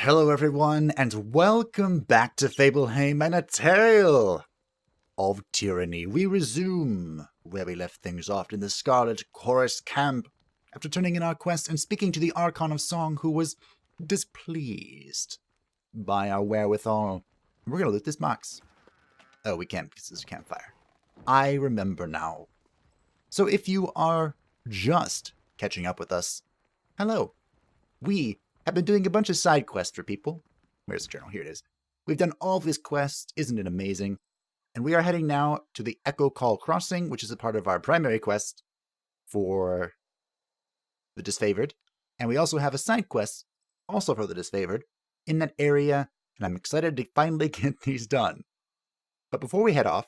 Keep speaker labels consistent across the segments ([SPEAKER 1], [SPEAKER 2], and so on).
[SPEAKER 1] Hello everyone, and welcome back to Fableheim and a Tale of Tyranny. We resume where we left things off in the Scarlet Chorus camp after turning in our quest and speaking to the Archon of Song who was displeased by our wherewithal. We're gonna loot this box. Oh, we can't because there's a campfire. I remember now. So if you are just catching up with us, hello. We have been doing a bunch of side quests for people. Where's the journal? Here it is. We've done all of these quests. Isn't it amazing? And we are heading now to the Echocall crossing, which is a part of our primary quest for the Disfavoured. And we also have a side quest, also for the Disfavoured, in that area. And I'm excited to finally get these done. But before we head off,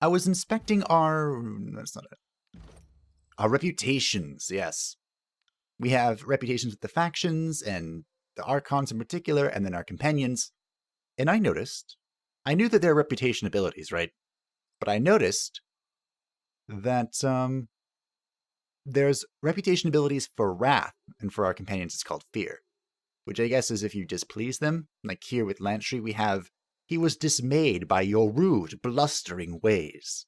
[SPEAKER 1] I was inspecting our... That's not it. Our reputations, yes. We have reputations with the factions and the Archons in particular, and then our companions. And I noticed, I knew that there are reputation abilities, right? But I noticed that there's reputation abilities for Wrath, and for our companions it's called Fear. Which I guess is if you displease them. Like here with Lantry we have, he was dismayed by your rude, blustering ways.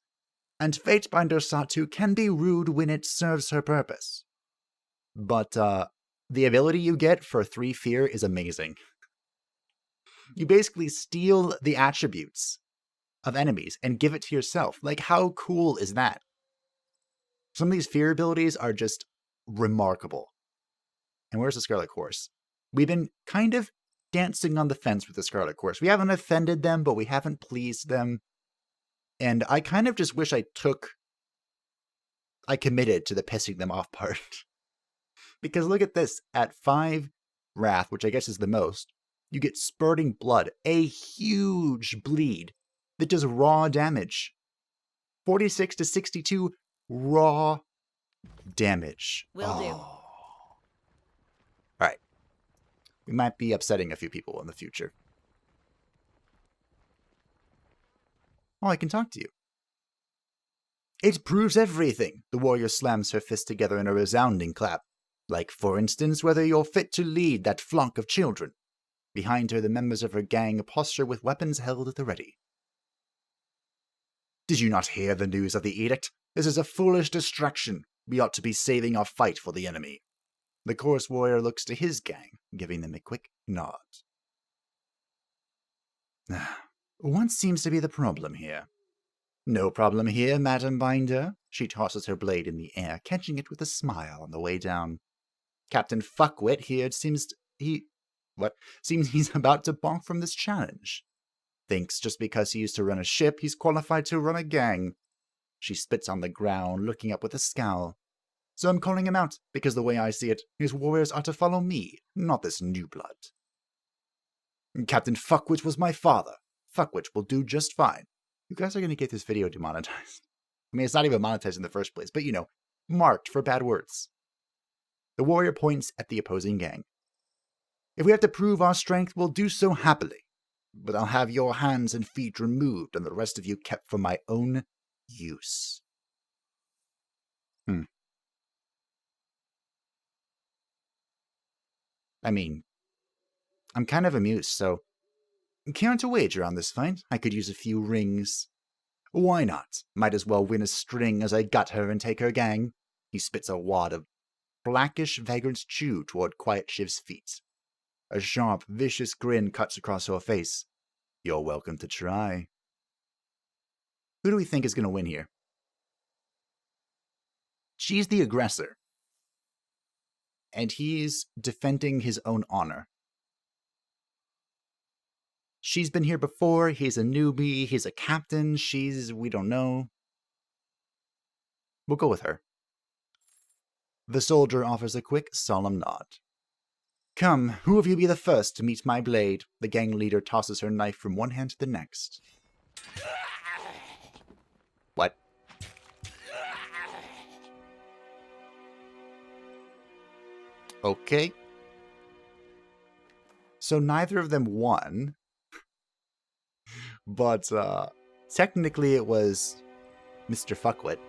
[SPEAKER 1] And Fatebinder Satu can be rude when it serves her purpose. But the ability you get for 3 Fear is amazing. You basically steal the attributes of enemies and give it to yourself. Like, how cool is that? Some of these Fear abilities are just remarkable. And where's the Scarlet Chorus? We've been kind of dancing on the fence with the Scarlet Chorus. We haven't offended them, but we haven't pleased them. And I kind of just wish I committed to the pissing them off part. Because look at this, at 5 Wrath, which I guess is the most, you get Spurting Blood, a huge bleed that does raw damage. 46 to 62 raw damage.
[SPEAKER 2] Will do.
[SPEAKER 1] Alright. We might be upsetting a few people in the future. Oh, I can talk to you. It proves everything. The warrior slams her fist together in a resounding clap. Like, for instance, whether you're fit to lead that flock of children. Behind her, the members of her gang posture with weapons held at the ready. Did you not hear the news of the Edict? This is a foolish distraction. We ought to be saving our fight for the enemy. The chorus warrior looks to his gang, giving them a quick nod. What seems to be the problem here? No problem here, Madam Binder. She tosses her blade in the air, catching it with a smile on the way down. Captain Fuckwit here seems he's about to bonk from this challenge. Thinks just because he used to run a ship, he's qualified to run a gang. She spits on the ground, looking up with a scowl. So I'm calling him out, because the way I see it, his warriors are to follow me, not this new blood. Captain Fuckwit was my father. Fuckwit will do just fine. You guys are going to get this video demonetized. I mean, it's not even monetized in the first place, but you know, marked for bad words. The warrior points at the opposing gang. If we have to prove our strength, we'll do so happily. But I'll have your hands and feet removed and the rest of you kept for my own use. I mean, I'm kind of amused, so... Care to wager on this fight? I could use a few rings. Why not? Might as well win a string as I gut her and take her gang. He spits a wad of blackish vagrant's chew toward Quiet Shiv's feet. A sharp, vicious grin cuts across her face. You're welcome to try. Who do we think is going to win here? She's the aggressor. And he's defending his own honor. She's been here before, he's a newbie, he's a captain, we don't know. We'll go with her. The soldier offers a quick, solemn nod. Come, who of you be the first to meet my blade? The gang leader tosses her knife from one hand to the next. What? Okay. So neither of them won. But, technically it was Mr. Fuckwit.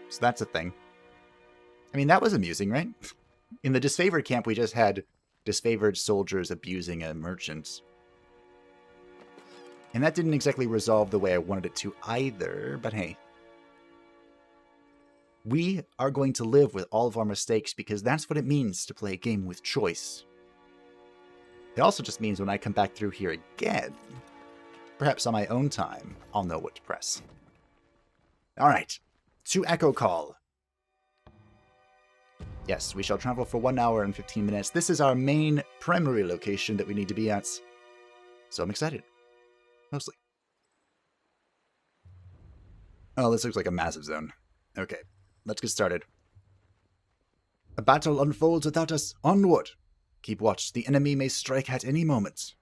[SPEAKER 1] So that's a thing. I mean, that was amusing, right? In the Disfavored camp, we just had disfavored soldiers abusing a merchant. And that didn't exactly resolve the way I wanted it to either, but hey. We are going to live with all of our mistakes because that's what it means to play a game with choice. It also just means when I come back through here again, perhaps on my own time, I'll know what to press. Alright, to Echocall. Yes, we shall travel for 1 hour and 15 minutes. This is our main primary location that we need to be at. So I'm excited. Mostly. Oh, this looks like a massive zone. Okay, let's get started. A battle unfolds without us. Onward! Keep watch. The enemy may strike at any moment.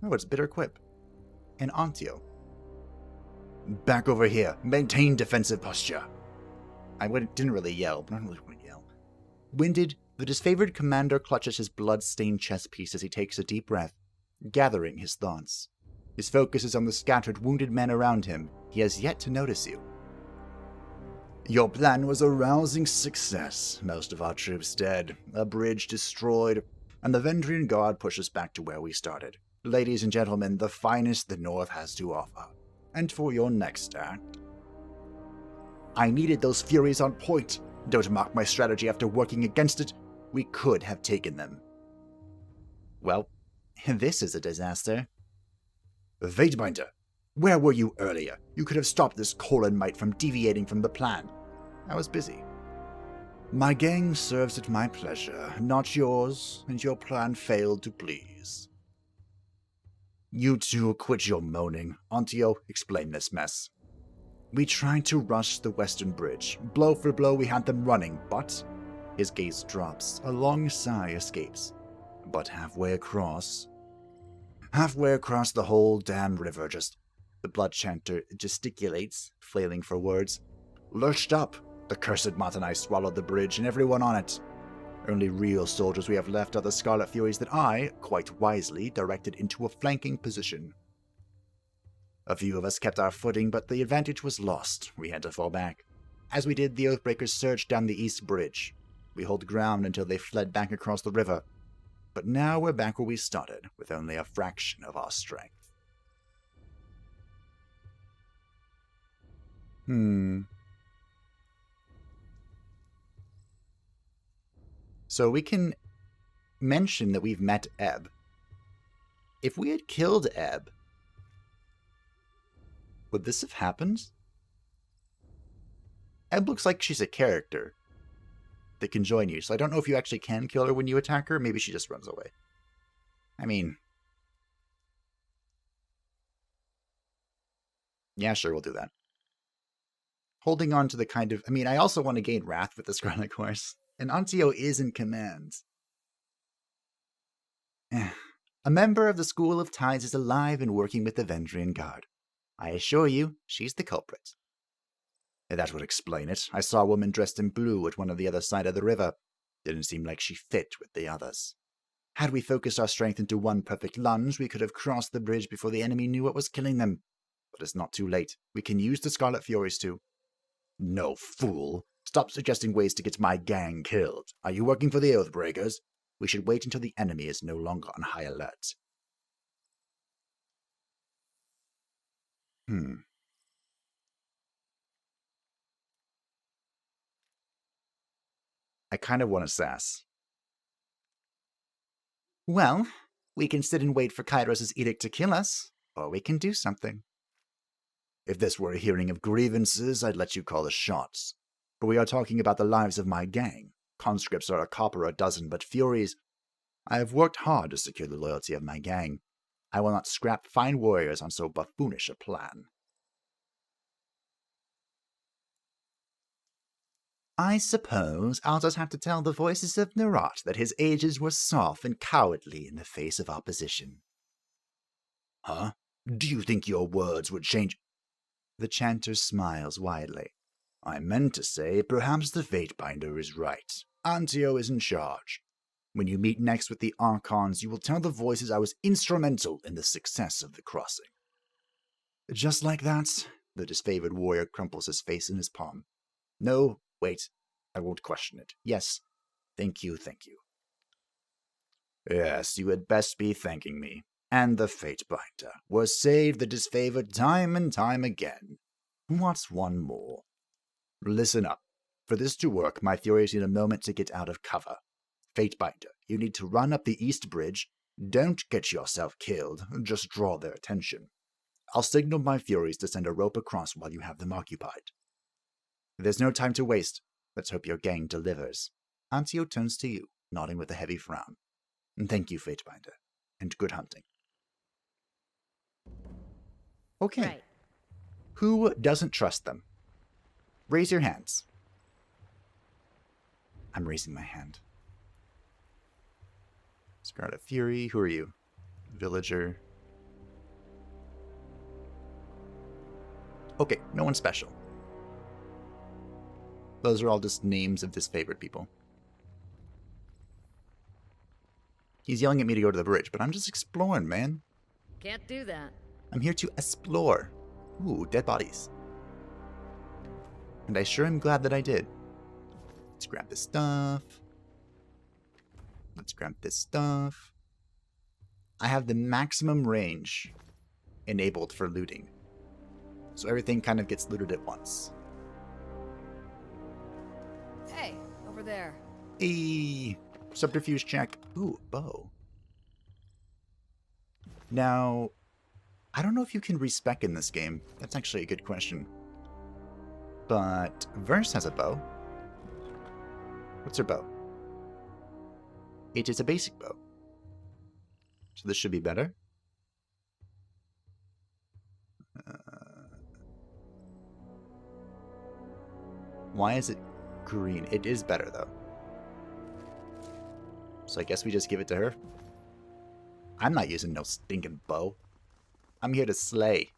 [SPEAKER 1] Oh, it's Bitter Quip. And Antio. Back over here. Maintain defensive posture. I didn't really yell, but I don't really want to yell. Winded, the disfavored commander clutches his blood-stained chest piece as he takes a deep breath, gathering his thoughts. His focus is on the scattered, wounded men around him. He has yet to notice you. Your plan was a rousing success. Most of our troops dead, a bridge destroyed, and the Vendrian Guard pushes back to where we started. Ladies and gentlemen, the finest the North has to offer. And for your next act... I needed those Furies on point. Don't mock my strategy after working against it. We could have taken them. Well, this is a disaster. Fatebinder, where were you earlier? You could have stopped this Colin mite from deviating from the plan. I was busy. My gang serves at my pleasure, not yours, and your plan failed to please. You two quit your moaning. Antio, explain this mess. We tried to rush the western bridge. Blow for blow, we had them running, but... His gaze drops. A long sigh escapes. But halfway across the whole damn river, the blood chanter gesticulates, flailing for words. Lurched up. The cursed Martinai swallowed the bridge and everyone on it. Only real soldiers we have left are the Scarlet Furies that I, quite wisely, directed into a flanking position. A few of us kept our footing, but the advantage was lost. We had to fall back. As we did, the Oathbreakers surged down the east bridge. We held ground until they fled back across the river. But now we're back where we started, with only a fraction of our strength. So we can mention that we've met Ebb. If we had killed Ebb, would this have happened? Ebb looks like she's a character that can join you, so I don't know if you actually can kill her when you attack her. Maybe she just runs away. I mean... yeah, sure, we'll do that. Holding on to the kind of... I mean, I also want to gain Wrath with the Scarlet Chorus. And Antio is in command. A member of the School of Tides is alive and working with the Vendrian Guard. I assure you, she's the culprit. That would explain it. I saw a woman dressed in blue at one of the other side of the river. Didn't seem like she fit with the others. Had we focused our strength into one perfect lunge, we could have crossed the bridge before the enemy knew what was killing them. But it's not too late. We can use the Scarlet Furies to... No, fool. Stop suggesting ways to get my gang killed. Are you working for the Oathbreakers? We should wait until the enemy is no longer on high alert. I kind of want to sass. Well, we can sit and wait for Kryos' edict to kill us, or we can do something. If this were a hearing of grievances, I'd let you call the shots. But we are talking about the lives of my gang. Conscripts are a copper a dozen, but Furies... I have worked hard to secure the loyalty of my gang. I will not scrap fine warriors on so buffoonish a plan. I suppose I'll just have to tell the voices of Nerat that his ages were soft and cowardly in the face of opposition. Huh? Do you think your words would change? The chanter smiles widely. I meant to say, perhaps the Fatebinder is right. Antio is in charge. When you meet next with the Archons, you will tell the voices I was instrumental in the success of the crossing. Just like that, the disfavored warrior crumples his face in his palm. No, wait, I won't question it. Yes, Thank you, thank you. Yes, you had best be thanking me. And the Fatebinder was saved the disfavored time and time again. What's one more? Listen up. For this to work, my Furies need a moment to get out of cover. Fatebinder, you need to run up the East Bridge. Don't get yourself killed, just draw their attention. I'll signal my Furies to send a rope across while you have them occupied. There's no time to waste. Let's hope your gang delivers. Antio turns to you, nodding with a heavy frown. Thank you, Fatebinder, and good hunting. Okay.
[SPEAKER 2] Right.
[SPEAKER 1] Who doesn't trust them? Raise your hands. I'm raising my hand. Scarlet Fury, who are you? Villager. Okay, no one special. Those are all just names of disfavored people. He's yelling at me to go to the bridge, but I'm just exploring, man.
[SPEAKER 2] Can't do that.
[SPEAKER 1] I'm here to explore. Ooh, dead bodies. And I sure am glad that I did. Let's grab this stuff. Let's grab this stuff. I have the maximum range enabled for looting. So everything kind of gets looted at once.
[SPEAKER 2] Hey, over there.
[SPEAKER 1] Eee. Subterfuge check. Ooh, bow. Now, I don't know if you can respec in this game. That's actually a good question. But Verse has a bow. What's her bow? It is a basic bow. So this should be better. Why is it green? It is better, though. So I guess we just give it to her. I'm not using no stinking bow. I'm here to slay.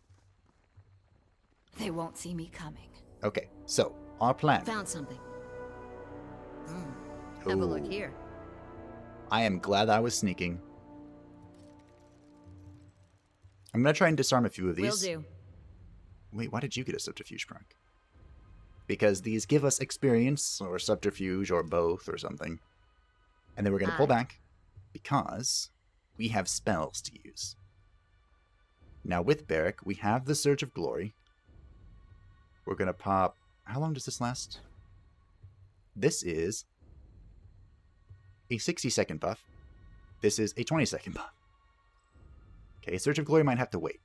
[SPEAKER 2] They won't see me coming.
[SPEAKER 1] Okay, so our plan.
[SPEAKER 2] Found something. Have a look
[SPEAKER 1] Ooh.
[SPEAKER 2] here.
[SPEAKER 1] I am glad I was sneaking. I'm gonna try and disarm a few of these.
[SPEAKER 2] Will do.
[SPEAKER 1] Wait, why did you get a subterfuge proc? Because these give us experience, or subterfuge, or both, or something. And then we're gonna pull back, because we have spells to use. Now with Barrack, we have the Surge of Glory. We're gonna pop... How long does this last? This is a 60-second buff. This is a 20-second buff. Okay, Surge of Glory might have to wait.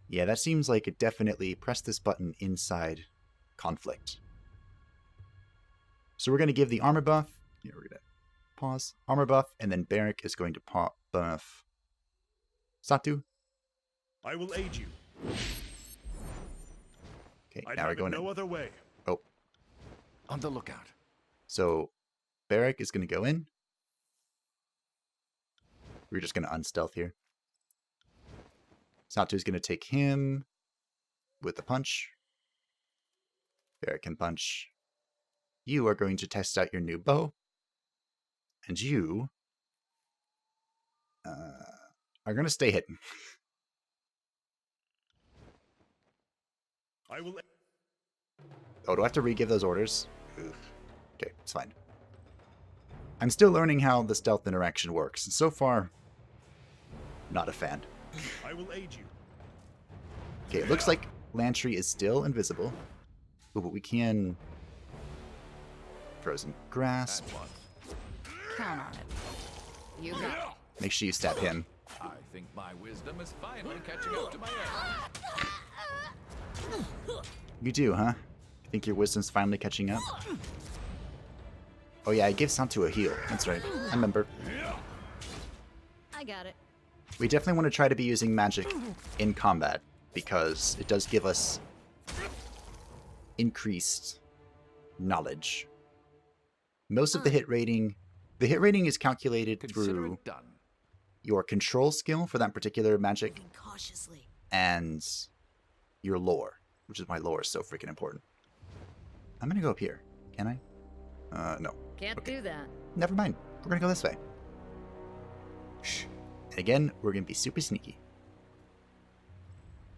[SPEAKER 1] Yeah, that seems like it definitely press this button inside conflict. So we're going to give the armor buff. Yeah, we're going to pause. Armor buff, and then Barrack is going to pop buff Satu.
[SPEAKER 3] I will aid you.
[SPEAKER 1] Okay,
[SPEAKER 3] I'd
[SPEAKER 1] now we're
[SPEAKER 3] have it
[SPEAKER 1] going
[SPEAKER 3] no
[SPEAKER 1] in.
[SPEAKER 3] other way.
[SPEAKER 1] Oh,
[SPEAKER 4] On the lookout.
[SPEAKER 1] so Barrack is going to go in. We're just going to unstealth here. Satu's going to take him with the punch. Barrack can punch. You are going to test out your new bow. And you are going to stay hidden.
[SPEAKER 3] I will.
[SPEAKER 1] Oh, do I have to re-give those orders? Oof. Okay, it's fine. I'm still learning how the stealth interaction works. And so far, not a fan.
[SPEAKER 3] I will aid you.
[SPEAKER 1] Okay, it looks like Lantry is still invisible. Ooh, but we can... Frozen Grasp.
[SPEAKER 4] That's one.
[SPEAKER 2] Count on it. You got it.
[SPEAKER 1] Make sure you stab him.
[SPEAKER 4] I think my wisdom is finally catching up to my own.
[SPEAKER 1] You do, huh? You think your wisdom's finally catching up? Oh yeah, I gave Santu a heal. That's right. I remember.
[SPEAKER 2] I got it.
[SPEAKER 1] We definitely want to try to be using magic in combat, because it does give us increased knowledge. Most of the hit rating is calculated
[SPEAKER 4] Consider
[SPEAKER 1] through
[SPEAKER 4] it done.
[SPEAKER 1] your control skill for that particular magic
[SPEAKER 2] Moving cautiously.
[SPEAKER 1] and your lore, which is why lore is so freaking important. I'm gonna go up here. Can I? No.
[SPEAKER 2] Can't do that.
[SPEAKER 1] Never mind. We're gonna go this way. Shh. And again, we're gonna be super sneaky.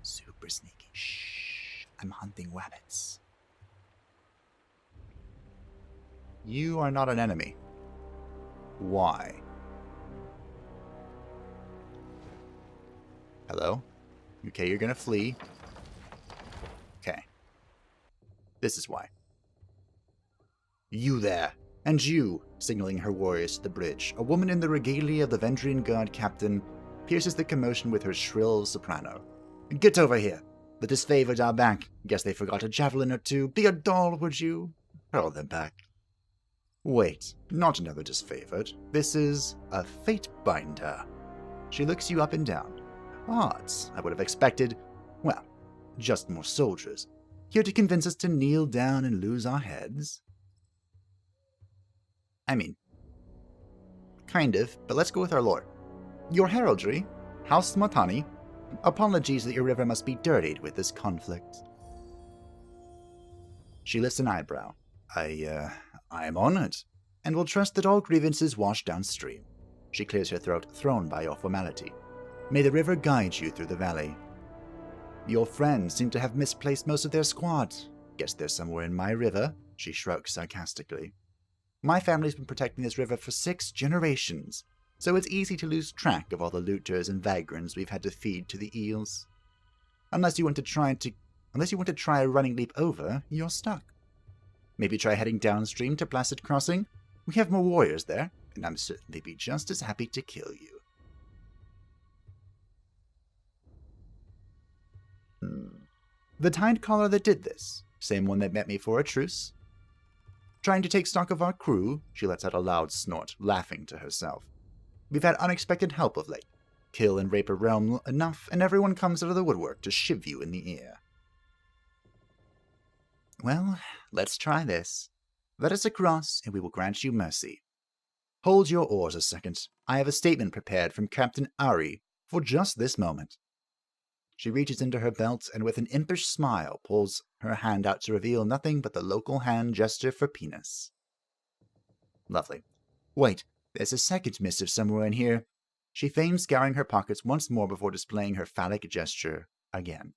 [SPEAKER 1] Super sneaky. Shh. I'm hunting rabbits. You are not an enemy. Why? Hello? Okay, you're gonna flee. Okay. This is why. You there! And you! Signaling her warriors to the bridge. A woman in the regalia of the Vendrian Guard captain pierces the commotion with her shrill soprano. Get over here! The disfavored are back. Guess they forgot a javelin or two. Be a doll, would you? Hurl them back. Wait, not another disfavored. This is a Fatebinder. She looks you up and down. Odds, I would have expected, well, just more soldiers. Here to convince us to kneel down and lose our heads. I mean, kind of, but let's go with our lore. Your heraldry, House Matani. Apologies that your river must be dirtied with this conflict. She lifts an eyebrow. I am honored, and will trust that all grievances wash downstream. She clears her throat, thrown by your formality. May the river guide you through the valley. Your friends seem to have misplaced most of their squad. Guess they're somewhere in my river, she shrugs sarcastically. My family's been protecting this river for 6 generations, so it's easy to lose track of all the looters and vagrants we've had to feed to the eels. Unless you want to try a running leap over, you're stuck. Maybe try heading downstream to Placid Crossing. We have more warriors there, and I'm certain they'd be just as happy to kill you. The Tide Caller that did this, same one that met me for a truce. Trying to take stock of our crew, she lets out a loud snort, laughing to herself. We've had unexpected help of late. Kill and rape a realm enough, and everyone comes out of the woodwork to shiv you in the ear. Well, let's try this. Let us across, and we will grant you mercy. Hold your oars a second. I have a statement prepared from Captain Ari for just this moment. She reaches into her belt and with an impish smile pulls her hand out to reveal nothing but the local hand gesture for penis. Lovely. Wait, there's a second missive somewhere in here. She feigns scouring her pockets once more before displaying her phallic gesture again.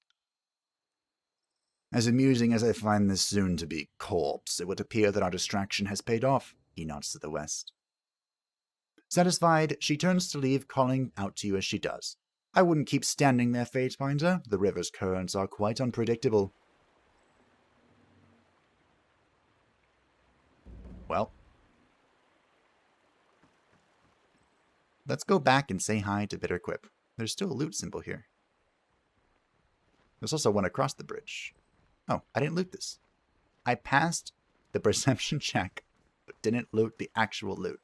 [SPEAKER 1] As amusing as I find this soon-to-be corpse, it would appear that our distraction has paid off, he nods to the west. Satisfied, she turns to leave, calling out to you as she does. I wouldn't keep standing there, Fatebinder. The river's currents are quite unpredictable. Well, let's go back and say hi to Bitterquip. There's still a loot symbol here. There's also one across the bridge. Oh, I didn't loot this. I passed the perception check, but didn't loot the actual loot.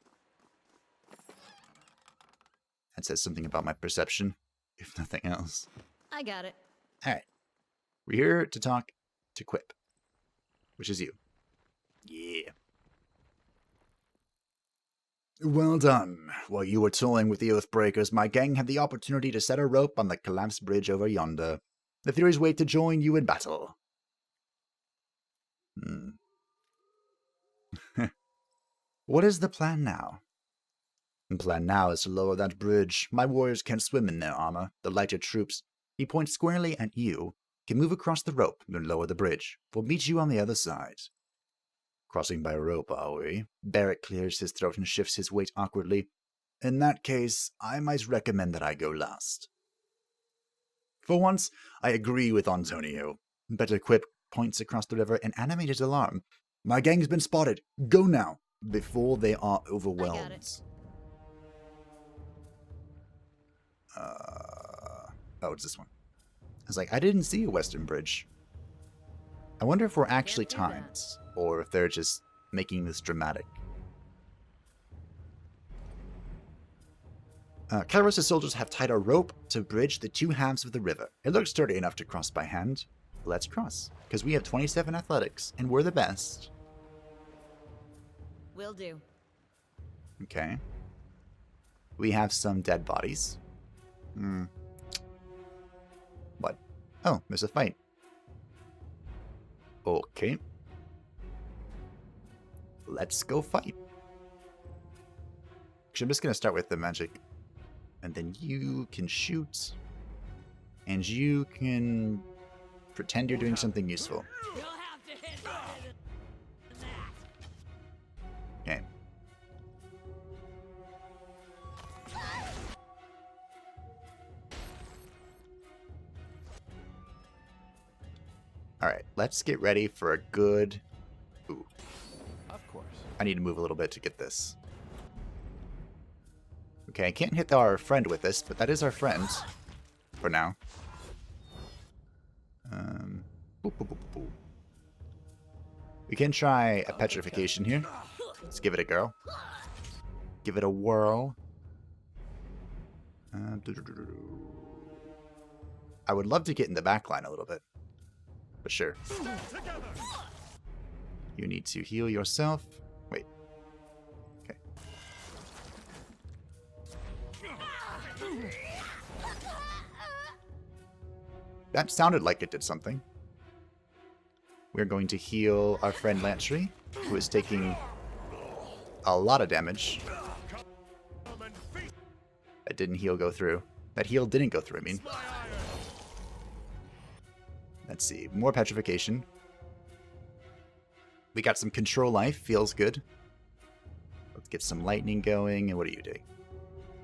[SPEAKER 1] That says something about my perception, if nothing else.
[SPEAKER 2] I got it.
[SPEAKER 1] Alright. We're here to talk to Quip, which is you. Yeah. Well done. While you were toying with the Oathbreakers, my gang had the opportunity to set a rope on the collapsed bridge over yonder. The Furies wait to join you in battle. What is the plan now? The plan now is to lower that bridge. My warriors can't swim in their armor. The lighter troops, he points squarely at you, can move across the rope and lower the bridge. We'll meet you on the other side. Crossing by rope, are we? Barrett clears his throat and shifts his weight awkwardly. In that case, I might recommend that I go last. For once, I agree with Antonio. Bitterquip points across the river in animated alarm. My gang's been spotted. Go now, before they are overwhelmed.
[SPEAKER 2] I got it.
[SPEAKER 1] Oh, it's this one. I was like, I didn't see a western bridge. I wonder if we're actually timed, or if they're just making this dramatic. Kryos' soldiers have tied a rope to bridge the two halves of the river. It looks sturdy enough to cross by hand. Let's cross, because we have 27 athletics, and we're the best.
[SPEAKER 2] Will do.
[SPEAKER 1] Okay. We have some dead bodies. What? Oh, there's a fight. Okay. Let's go fight. Actually, I'm just going to start with the magic. And then you can shoot. And you can pretend you're doing something useful.
[SPEAKER 2] You'll have to hit harder than
[SPEAKER 1] Alright, let's get ready for a good... Ooh,
[SPEAKER 4] Of course.
[SPEAKER 1] I need to move a little bit to get this. Okay, I can't hit our friend with this, but that is our friend. For now. Boop, boop, boop, boop. We can try a petrification here. Let's give it a go. Give it a whirl. I would love to get in the back line a little bit. But sure. You need to heal yourself. Wait. Okay. That sounded like it did something. We're going to heal our friend Lantry, who is taking a lot of damage. That didn't heal go through. That heal didn't go through, I mean. Let's see. More petrification. We got some control life. Feels good. Let's get some lightning going. And what are you doing?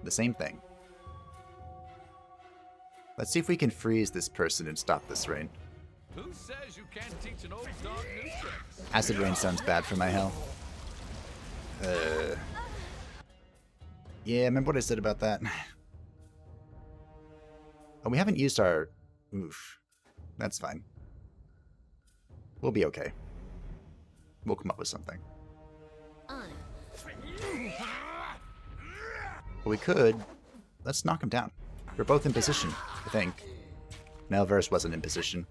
[SPEAKER 1] The same thing. Let's see if we can freeze this person and stop this rain.
[SPEAKER 4] Who says you can't teach an old dog new tricks?
[SPEAKER 1] Acid rain sounds bad for my health. Yeah, remember what I said about that? Oh, we haven't used our... Oof. That's fine. We'll be okay. We'll come up with something. But we could... Let's knock him down. We're both in position, I think. Melverse wasn't in position.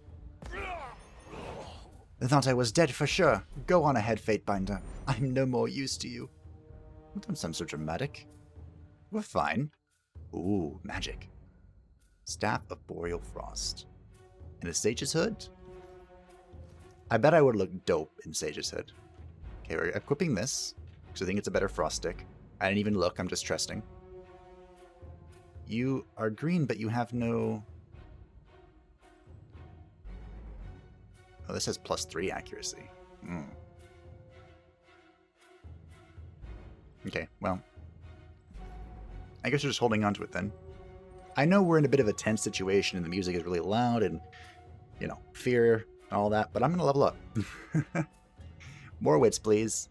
[SPEAKER 1] I thought I was dead for sure. Go on ahead, Fatebinder. I'm no more use to you. Don't sound so dramatic. We're fine. Ooh, magic. Staff of Boreal Frost. And a Sage's Hood? I bet I would look dope in Sage's Hood. Okay, we're equipping this, because I think it's a better Frost stick. I didn't even look, I'm just trusting. You are green, but you have no... Oh, this has +3 accuracy. Okay, well. I guess we're just holding on to it then. I know we're in a bit of a tense situation and the music is really loud and, you know, fear and all that, but I'm going to level up. More wits, please.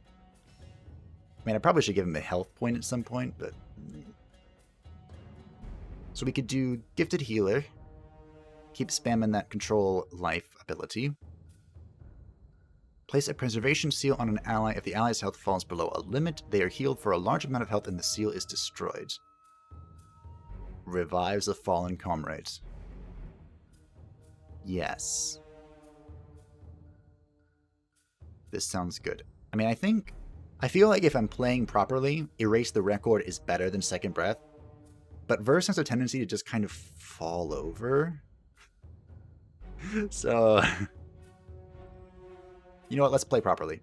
[SPEAKER 1] I mean, I probably should give him a health point at some point, but... So we could do Gifted Healer. Keep spamming that Control Life ability. Place a preservation seal on an ally. If the ally's health falls below a limit, they are healed for a large amount of health and the seal is destroyed. Revives a fallen comrade. Yes. This sounds good. I mean, I feel like if I'm playing properly, Erase the Record is better than Second Breath. But Verse has a tendency to just kind of fall over. So... You know what, let's play properly.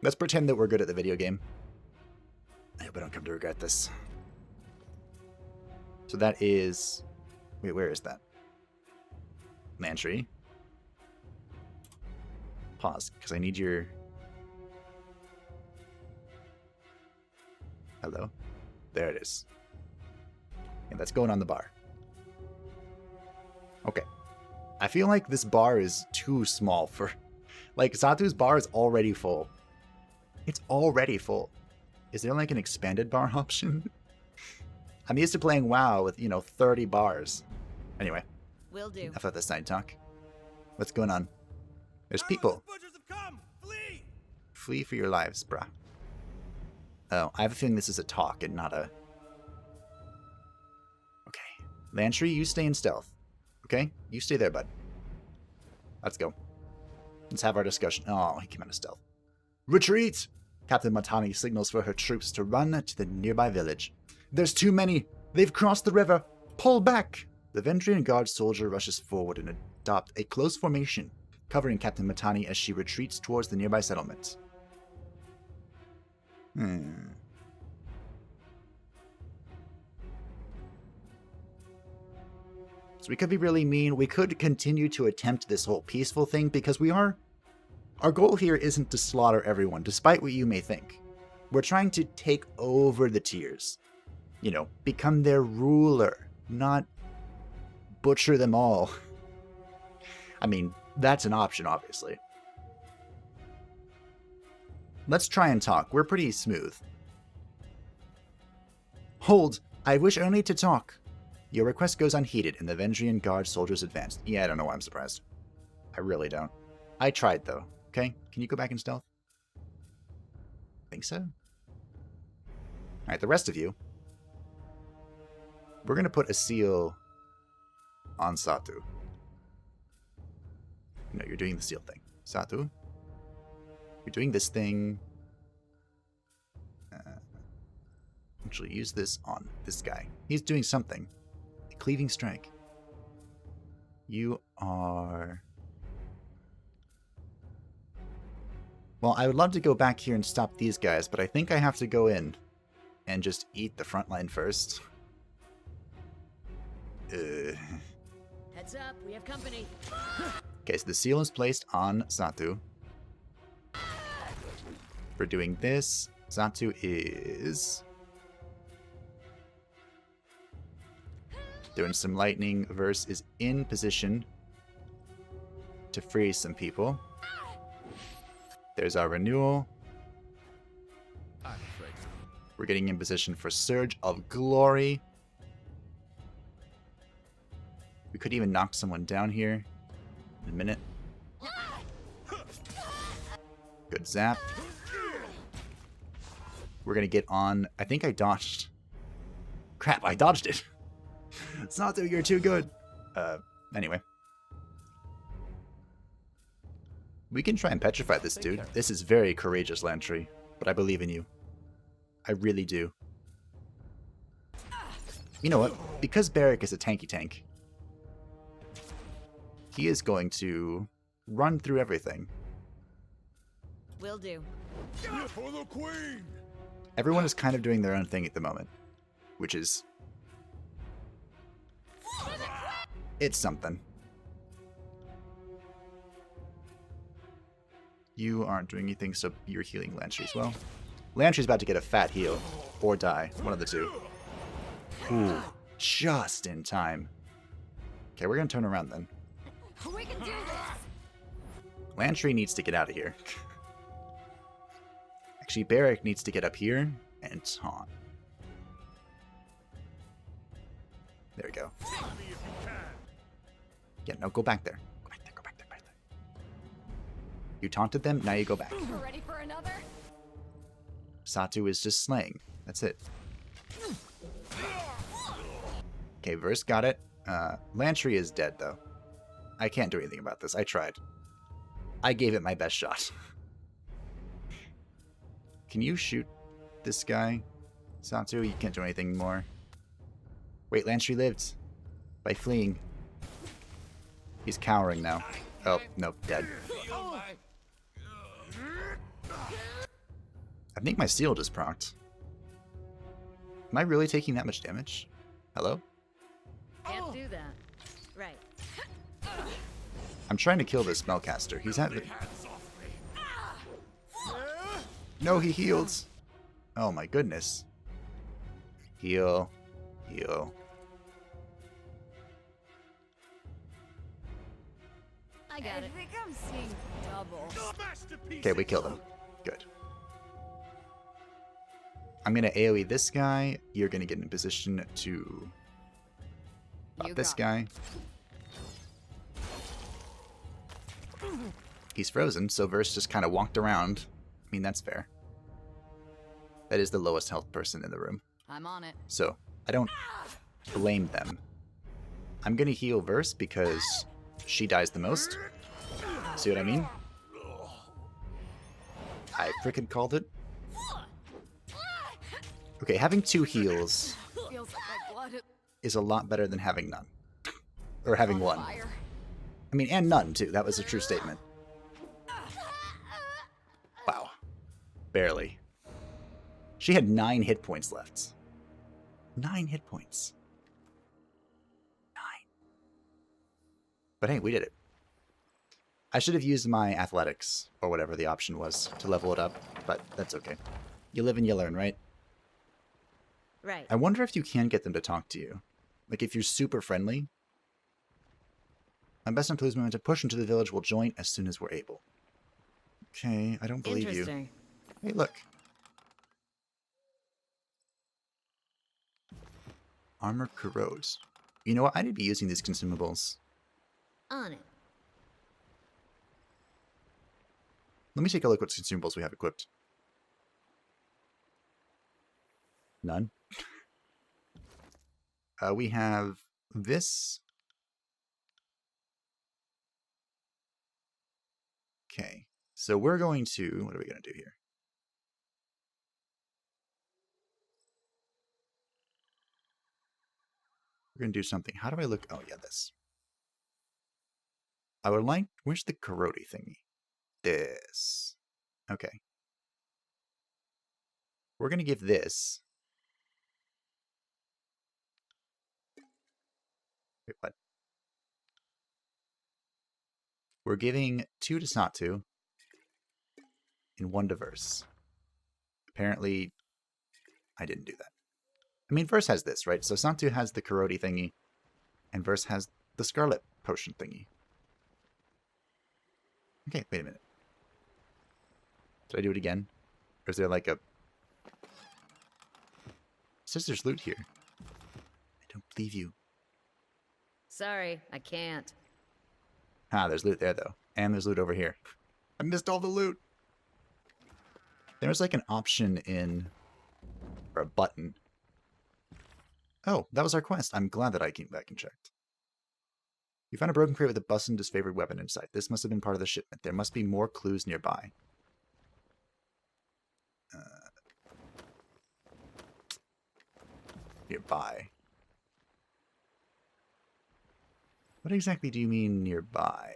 [SPEAKER 1] Let's pretend that we're good at the video game. I hope I don't come to regret this. So that is... Wait, where is that? Lantry. Pause, because I need your... Hello? There it is. And that's going on the bar. Okay. I feel like this bar is too small for... Like, Satu's bar is already full. It's already full. Is there, like, an expanded bar option? I'm used to playing WoW with, 30 bars. Anyway.
[SPEAKER 2] Will do.
[SPEAKER 1] Enough of the side talk. What's going on? There's people.
[SPEAKER 3] Flee!
[SPEAKER 1] Flee for your lives, brah. Oh, I have a feeling this is a talk and not a... Okay. Lantry, you stay in stealth. Okay? You stay there, bud. Let's go. Let's have our discussion. Oh, he came out of stealth. Retreat! Captain Matani signals for her troops to run to the nearby village. There's too many! They've crossed the river! Pull back! The Vendrian Guard soldier rushes forward and adopt a close formation, covering Captain Matani as she retreats towards the nearby settlements. So we could be really mean. We could continue to attempt this whole peaceful thing because we are... Our goal here isn't to slaughter everyone, despite what you may think. We're trying to take over the tiers. Become their ruler, not butcher them all. I mean, That's an option, obviously. Let's try and talk. We're pretty smooth. Hold! I wish only to talk. Your request goes unheeded, and the Vendrian Guard soldiers advanced. Yeah, I don't know why I'm surprised. I really don't. I tried, though. Okay? Can you go back in stealth? Think so? Alright, the rest of you. We're going to put a seal on Satu. No, you're doing the seal thing. Satu. You're doing this thing. Actually, use this on this guy. He's doing something. A cleaving strike. You are... Well, I would love to go back here and stop these guys, but I think I have to go in and just eat the front line first.
[SPEAKER 5] Heads up, we have company.
[SPEAKER 1] Okay, so the seal is placed on Satu. For doing this, Satu is doing some lightning. Verse is in position to freeze some people. There's our renewal. We're getting in position for Surge of Glory. We could even knock someone down here in a minute. Good zap. We're gonna get on. I think I dodged. Crap, I dodged it. Satu, you're too good. Anyway. We can try and petrify this dude. This is very courageous, Lantry, but I believe in you. I really do. You know what? Because Barrack is a tanky tank, he is going to run through everything.
[SPEAKER 5] Will do.
[SPEAKER 3] For the queen!
[SPEAKER 1] Everyone is kind of doing their own thing at the moment, which is... It's something. You aren't doing anything, so you're healing Lantry as well. Lantry's about to get a fat heal, or die. One of the two. Ooh, just in time. Okay, we're gonna turn around then.
[SPEAKER 5] We can do this.
[SPEAKER 1] Lantry needs to get out of here. Actually, Barrack needs to get up here and taunt. There we go. Yeah, no, go back there. Go back there, go back there, go back there. You taunted them, now you go back.
[SPEAKER 5] We're ready for another.
[SPEAKER 1] Satu is just slaying. That's it. Okay, Verse got it. Lantry is dead, though. I can't do anything about this. I tried. I gave it my best shot. Can you shoot this guy? Satu, you can't do anything more. Wait, Lantry lived. By fleeing. He's cowering now. Oh, nope, dead. I think my seal just procced. Am I really taking that much damage? Hello?
[SPEAKER 5] Can't do that. Right.
[SPEAKER 1] I'm trying to kill this spellcaster. He's having... No, he heals. Oh my goodness. Heal. Heal.
[SPEAKER 5] I got it.
[SPEAKER 2] I think I'm seeing double.
[SPEAKER 1] Okay, we killed him. Good. I'm gonna AoE this guy. You're gonna get in position to pop this guy. He's frozen, so Verse just kind of walked around. I mean, that's fair. That is the lowest health person in the room.
[SPEAKER 2] I'm on it.
[SPEAKER 1] So, I don't blame them. I'm gonna heal Verse because she dies the most. See what I mean? I frickin' called it. Okay, having 2 heals
[SPEAKER 2] Feels like my blood
[SPEAKER 1] is a lot better than having none. Or having
[SPEAKER 2] on
[SPEAKER 1] 1.
[SPEAKER 2] fire.
[SPEAKER 1] I mean, and none, too. That was a true statement. Wow. Barely. She had 9 hit points left. 9 hit points. 9. But hey, we did it. I should have used my athletics, or whatever the option was, to level it up, but that's okay. You live and you learn, right?
[SPEAKER 5] Right.
[SPEAKER 1] I wonder if you can get them to talk to you. Like, if you're super friendly. My best not to lose momentum. Push into the village. We'll join as soon as we're able. Okay, I don't believe you.
[SPEAKER 5] Interesting.
[SPEAKER 1] Hey, look. Armor corrodes. You know what? I need to be using these consumables.
[SPEAKER 5] On it.
[SPEAKER 1] Let me take a look what consumables we have equipped. None. We have this. Okay. So we're going to... What are we going to do here? We're going to do something. How do I look? Oh, yeah, this. I would like... Where's the corrode thingy? This. Okay. We're going to give this... Wait, what? We're giving 2 to Satu and 1 to Verse. Apparently, I didn't do that. I mean, Verse has this, right? So Satu has the corrode thingy, and Verse has the Scarlet Potion thingy. Okay, wait a minute. Did I do it again? Or is there like a... It says there's loot here. I don't believe you.
[SPEAKER 5] Sorry, I can't.
[SPEAKER 1] Ah, there's loot there, though. And there's loot over here. I missed all the loot! There's like an option in... Or a button. Oh, that was our quest. I'm glad that I came back and checked. You found a broken crate with a busted and disfavored weapon inside. This must have been part of the shipment. There must be more clues nearby. Nearby. What exactly do you mean nearby?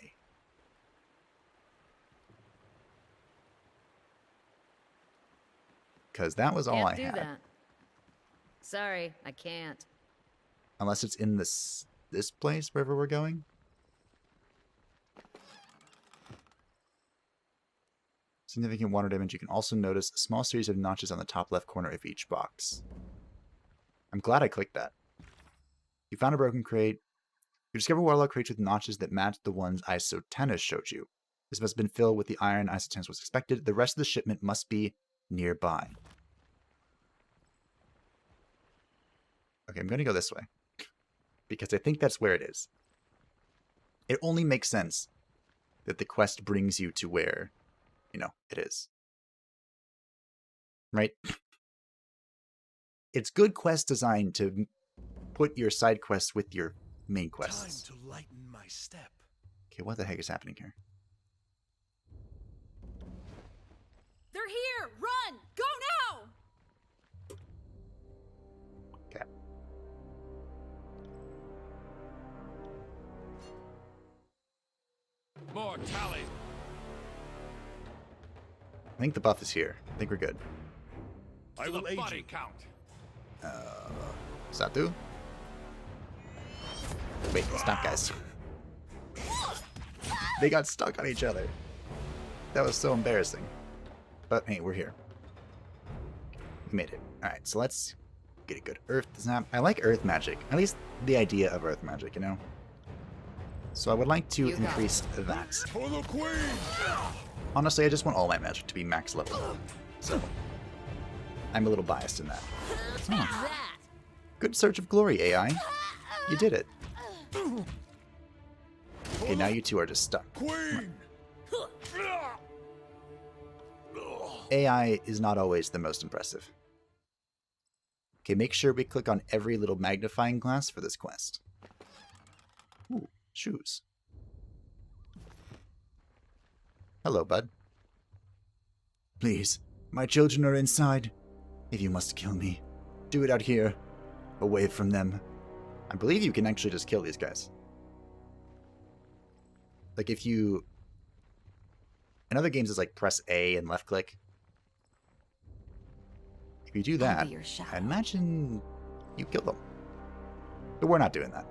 [SPEAKER 1] Because that was all I
[SPEAKER 5] Can't do
[SPEAKER 1] had.
[SPEAKER 5] that. Sorry, I can't.
[SPEAKER 1] Unless it's in this place, wherever we're going. Significant water damage. You can also notice a small series of notches on the top left corner of each box. I'm glad I clicked that. You found a broken crate. You discover waterlogged crates with notches that match the ones Isotenis showed you. This must have been filled with the iron Isotenis was expected. The rest of the shipment must be nearby. Okay, I'm going to go this way. Because I think that's where it is. It only makes sense that the quest brings you to where, you know, it is. Right? It's good quest design to put your side quests with your main quests.
[SPEAKER 3] Time to lighten my step.
[SPEAKER 1] Okay, what the heck is happening here?
[SPEAKER 2] They're here! Run! Go now!
[SPEAKER 1] Okay.
[SPEAKER 4] More tallies.
[SPEAKER 1] I think the buff is here. I think we're good.
[SPEAKER 3] I
[SPEAKER 4] To
[SPEAKER 3] will
[SPEAKER 4] the
[SPEAKER 3] aid
[SPEAKER 4] body
[SPEAKER 3] you.
[SPEAKER 4] count.
[SPEAKER 1] Satu? Wait, stop, guys. They got stuck on each other. That was so embarrassing. But hey, we're here. We made it. Alright, so let's get a good earth snap. I like earth magic. At least the idea of earth magic, you know? So I would like to
[SPEAKER 2] You got
[SPEAKER 1] increase that.
[SPEAKER 3] For the queen!
[SPEAKER 1] Honestly, I just want all my magic to be max level. So, I'm a little biased in that. Oh,
[SPEAKER 5] That!
[SPEAKER 1] good search of glory, AI. You did it. Okay, now you two are just stuck.
[SPEAKER 3] Queen!
[SPEAKER 1] AI is not always the most impressive. Okay, make sure we click on every little magnifying glass for this quest. Ooh, shoes. Hello, bud. Please, my children are inside. If you must kill me, do it out here, away from them. I believe you can actually just kill these guys. Like if you... In other games, it's like press A and left click. If you do that,
[SPEAKER 2] be your shadow.
[SPEAKER 1] I imagine you kill them. But we're not doing that.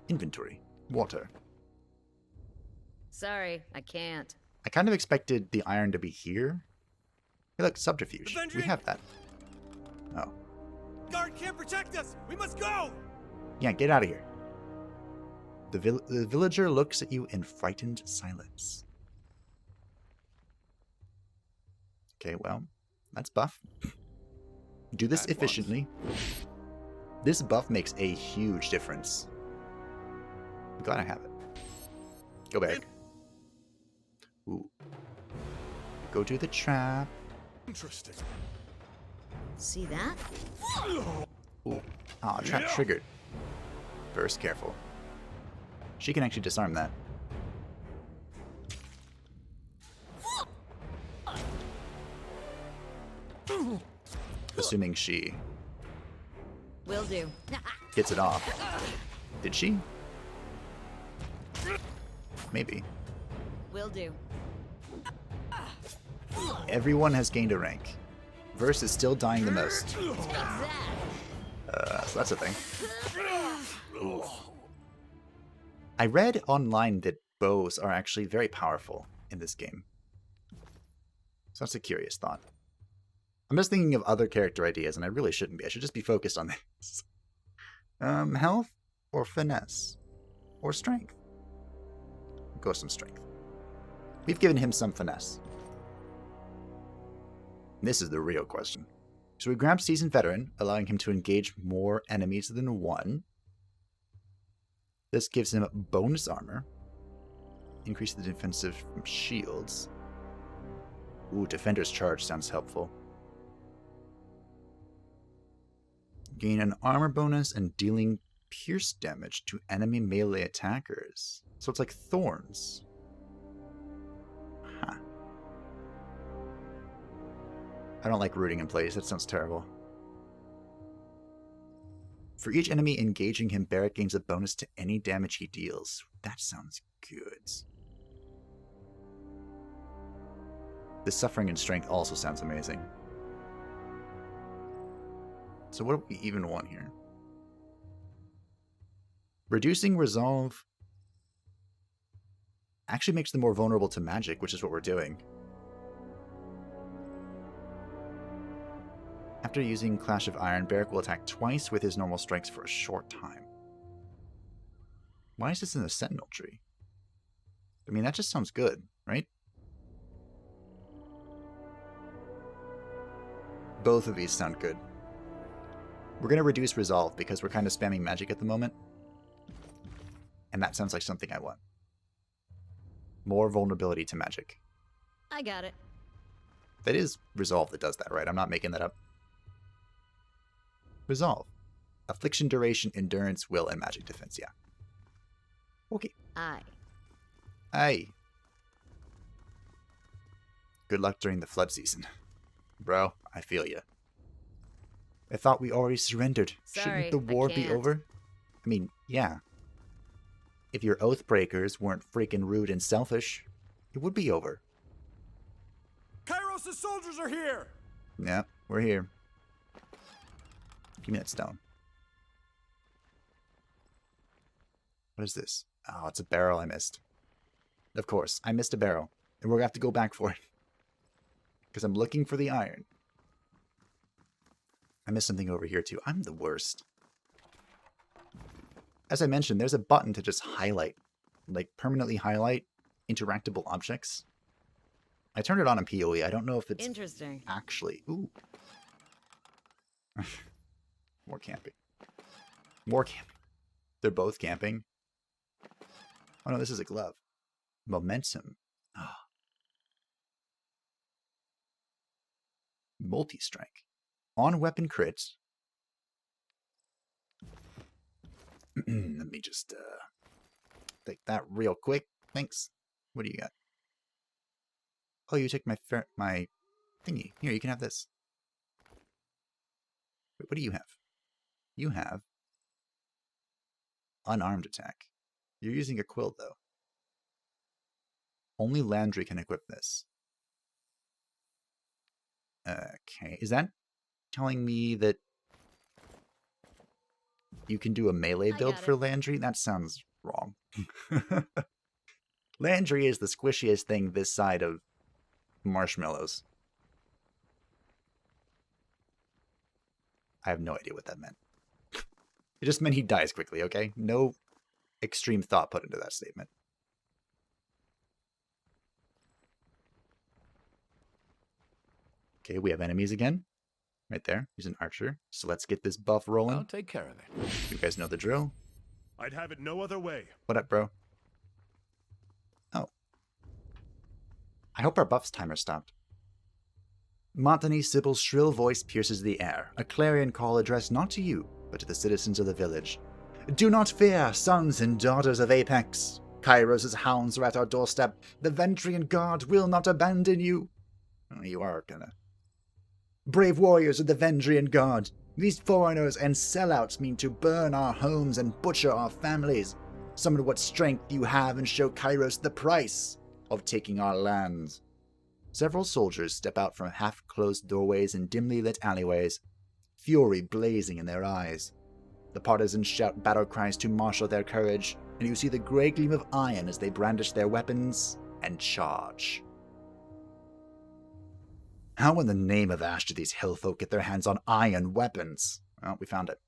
[SPEAKER 1] Inventory. Water.
[SPEAKER 5] Sorry, I can't.
[SPEAKER 1] I kind of expected the iron to be here. Hey, look, subterfuge. We
[SPEAKER 6] Avenging!
[SPEAKER 1] have that. Oh.
[SPEAKER 6] Guard can't protect us! We must go!
[SPEAKER 1] Yeah, get out of here. The villager looks at you in frightened silence. Okay, well, that's buff. Do this efficiently. This buff makes a huge difference. I'm glad I have it. Go back. Ooh. Go to the trap.
[SPEAKER 3] Interesting.
[SPEAKER 5] See that?
[SPEAKER 1] Ooh. Ah, trap triggered. First, careful. She can actually disarm that. Assuming she
[SPEAKER 5] Will do.
[SPEAKER 1] gets it off. Did she? Maybe.
[SPEAKER 5] Will do.
[SPEAKER 1] Everyone has gained a rank. Verse is still dying the most.
[SPEAKER 5] Take that.
[SPEAKER 1] So that's a thing. Oof. I read online that bows are actually very powerful in this game. So that's a curious thought. I'm just thinking of other character ideas, and I really shouldn't be. I should just be focused on this. Health or finesse? Or strength? Go some strength. We've given him some finesse. This is the real question. So we grab Seasoned Veteran, allowing him to engage more enemies than one. This gives him bonus armor. Increase the defensive from shields. Ooh, Defender's Charge sounds helpful. Gain an armor bonus and dealing pierce damage to enemy melee attackers. So it's like thorns. Huh. I don't like rooting in place. That sounds terrible. For each enemy engaging him, Barrett gains a bonus to any damage he deals. That sounds good. The Suffering and Strength also sounds amazing. So what do we even want here? Reducing Resolve actually makes them more vulnerable to magic, which is what we're doing. After using Clash of Iron, Barrack will attack twice with his normal strikes for a short time. Why is this in the Sentinel tree? I mean, that just sounds good, right? Both of these sound good. We're going to reduce Resolve because we're kind of spamming magic at the moment. And that sounds like something I want. More vulnerability to magic.
[SPEAKER 5] I got it.
[SPEAKER 1] That is Resolve that does that, right? I'm not making that up. Resolve. Affliction duration, endurance, will, and magic defense, yeah. Okay. Aye. Good luck during the flood season. Bro, I feel ya. I thought we already surrendered.
[SPEAKER 5] Sorry,
[SPEAKER 1] Shouldn't the war be over? I mean, yeah. If your Oathbreakers weren't freaking rude and selfish, it would be over.
[SPEAKER 3] Kryos' soldiers are here!
[SPEAKER 1] Yeah, we're here. Give me that stone. What is this? Oh, it's a barrel I missed. Of course, I missed a barrel. And we're going to have to go back for it. Because I'm looking for the iron. I missed something over here too. I'm the worst. As I mentioned, there's a button to just highlight. Like, permanently highlight interactable objects. I turned it on in PoE. I don't know if it's
[SPEAKER 5] Interesting.
[SPEAKER 1] actually... Ooh. More camping. More camping. They're both camping. Oh no, this is a glove. Momentum. Ah. Multi-strike. On weapon crits. Let me just take that real quick. Thanks. What do you got? Oh, you took my thingy. Here, you can have this. Wait, what do you have? You have unarmed attack. You're using a quill, though. Only Landry can equip this. Okay, is that telling me that you can do a melee build for Landry? That sounds wrong. Landry is the squishiest thing this side of marshmallows. I have no idea what that meant. It just meant he dies quickly, okay? No extreme thought put into that statement. Okay, we have enemies again. Right there. He's an archer. So let's get this buff rolling.
[SPEAKER 4] I'll take care of it.
[SPEAKER 1] You guys know the drill.
[SPEAKER 3] I'd have it no other way.
[SPEAKER 1] What up, bro? Oh. I hope our buffs timer stopped. Montany Sybil's shrill voice pierces the air, a clarion call addressed not to you, but to the citizens of the village. Do not fear, sons and daughters of Apex. Kryos' hounds are at our doorstep. The Ventrian Guard will not abandon you. Oh, you are gonna. Brave warriors of the Vendrian Guard, these foreigners and sellouts mean to burn our homes and butcher our families. Summon what strength you have and show Kryos the price of taking our lands. Several soldiers step out from half-closed doorways and dimly lit alleyways, fury blazing in their eyes. The partisans shout battle cries to marshal their courage, and you see the grey gleam of iron as they brandish their weapons and charge. How in the name of Ash do these hillfolk get their hands on iron weapons? Well, we found it.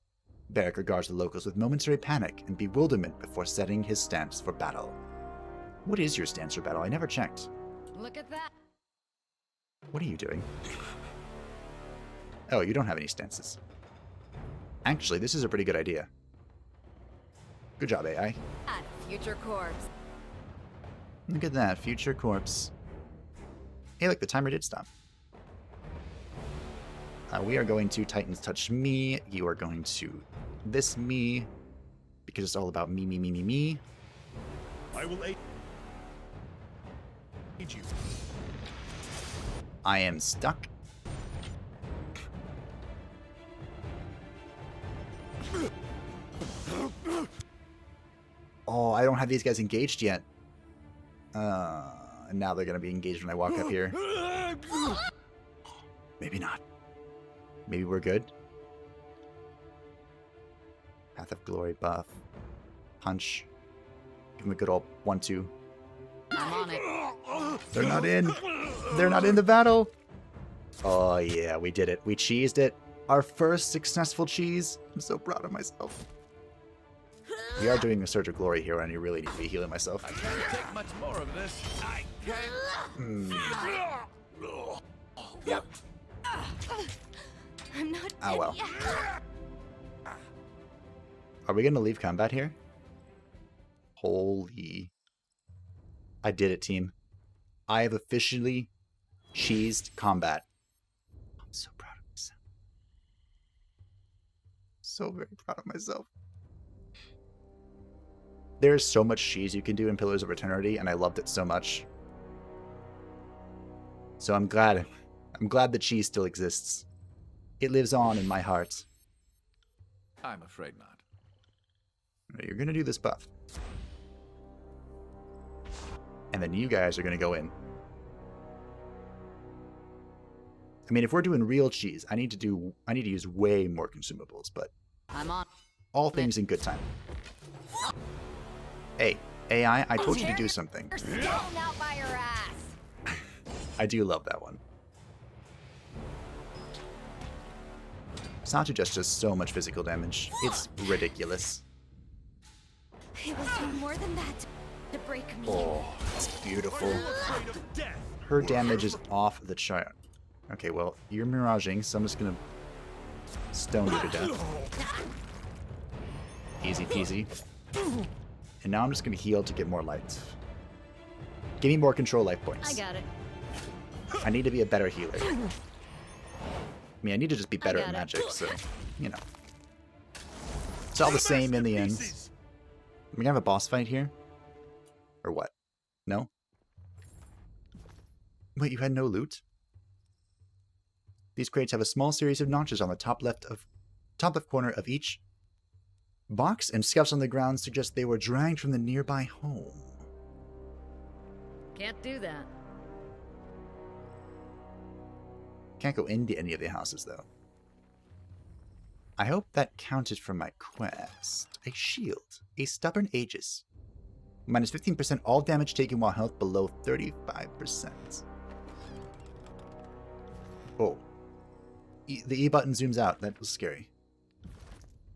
[SPEAKER 1] Beric regards the locals with momentary panic and bewilderment before setting his stance for battle. What is your stance for battle? I never checked.
[SPEAKER 2] Look at that.
[SPEAKER 1] What are you doing? Oh, you don't have any stances. Actually, this is a pretty good idea. Good job, AI.
[SPEAKER 2] Future corpse.
[SPEAKER 1] Look at that, future corpse. Hey, look, the timer did stop. We are going to Titans Touch Me. You are going to this me. Because it's all about me, me, me, me, me.
[SPEAKER 3] I will aid you.
[SPEAKER 1] I am stuck. Oh, I don't have these guys engaged yet. And now they're going to be engaged when I walk up here. Maybe not. Maybe we're good. Path of Glory buff. Punch. Give him a good old 1-2.
[SPEAKER 2] I'm on it.
[SPEAKER 1] They're not in. They're not in the battle. Oh, yeah, we did it. We cheesed it. Our first successful cheese. I'm so proud of myself. We are doing a Surge of Glory here, and I really need to be healing myself.
[SPEAKER 4] I can't take much more of this. I can't.
[SPEAKER 1] Yep.
[SPEAKER 2] I'm not
[SPEAKER 1] Oh,
[SPEAKER 2] dead
[SPEAKER 1] well.
[SPEAKER 2] yet.
[SPEAKER 1] Are we going to leave combat here? Holy. I did it, team. I have officially cheesed combat. I'm so proud of myself. So very proud of myself. There's so much cheese you can do in Pillars of Eternity, and I loved it so much. So I'm glad the cheese still exists. It lives on in my heart.
[SPEAKER 4] I'm afraid not.
[SPEAKER 1] You're going to do this buff. And then you guys are going to go in. I mean, if we're doing real cheese, I need to use way more consumables, but
[SPEAKER 2] I'm on.
[SPEAKER 1] all things in good time. Hey, AI, I told you to do something.
[SPEAKER 2] You're stone out by your ass.
[SPEAKER 1] I do love that one. Satu just does so much physical damage. It's ridiculous.
[SPEAKER 2] It will do more than that to break me.
[SPEAKER 1] Oh, it's beautiful.
[SPEAKER 3] Afraid of death.
[SPEAKER 1] Her damage is off the chart. Okay, well, you're miraging, so I'm just gonna stone you to death. Easy peasy. And now I'm just gonna heal to get more light. Give me more control life points.
[SPEAKER 5] I got it.
[SPEAKER 1] I need to be a better healer. I mean, I need to just be better
[SPEAKER 5] got
[SPEAKER 1] at
[SPEAKER 5] it.
[SPEAKER 1] magic, so, you know. It's all the same in the end. Are we gonna have a boss fight here? Or what? No? Wait, you had no loot? These crates have a small series of notches on the top left corner of each box, and scuffs on the ground suggest they were dragged from the nearby home.
[SPEAKER 5] Can't do that.
[SPEAKER 1] Can't go into any of the houses, though. I hope that counted for my quest. A shield. A stubborn Aegis. Minus 15% all damage taken while health below 35%. Oh. The E button zooms out. That was scary.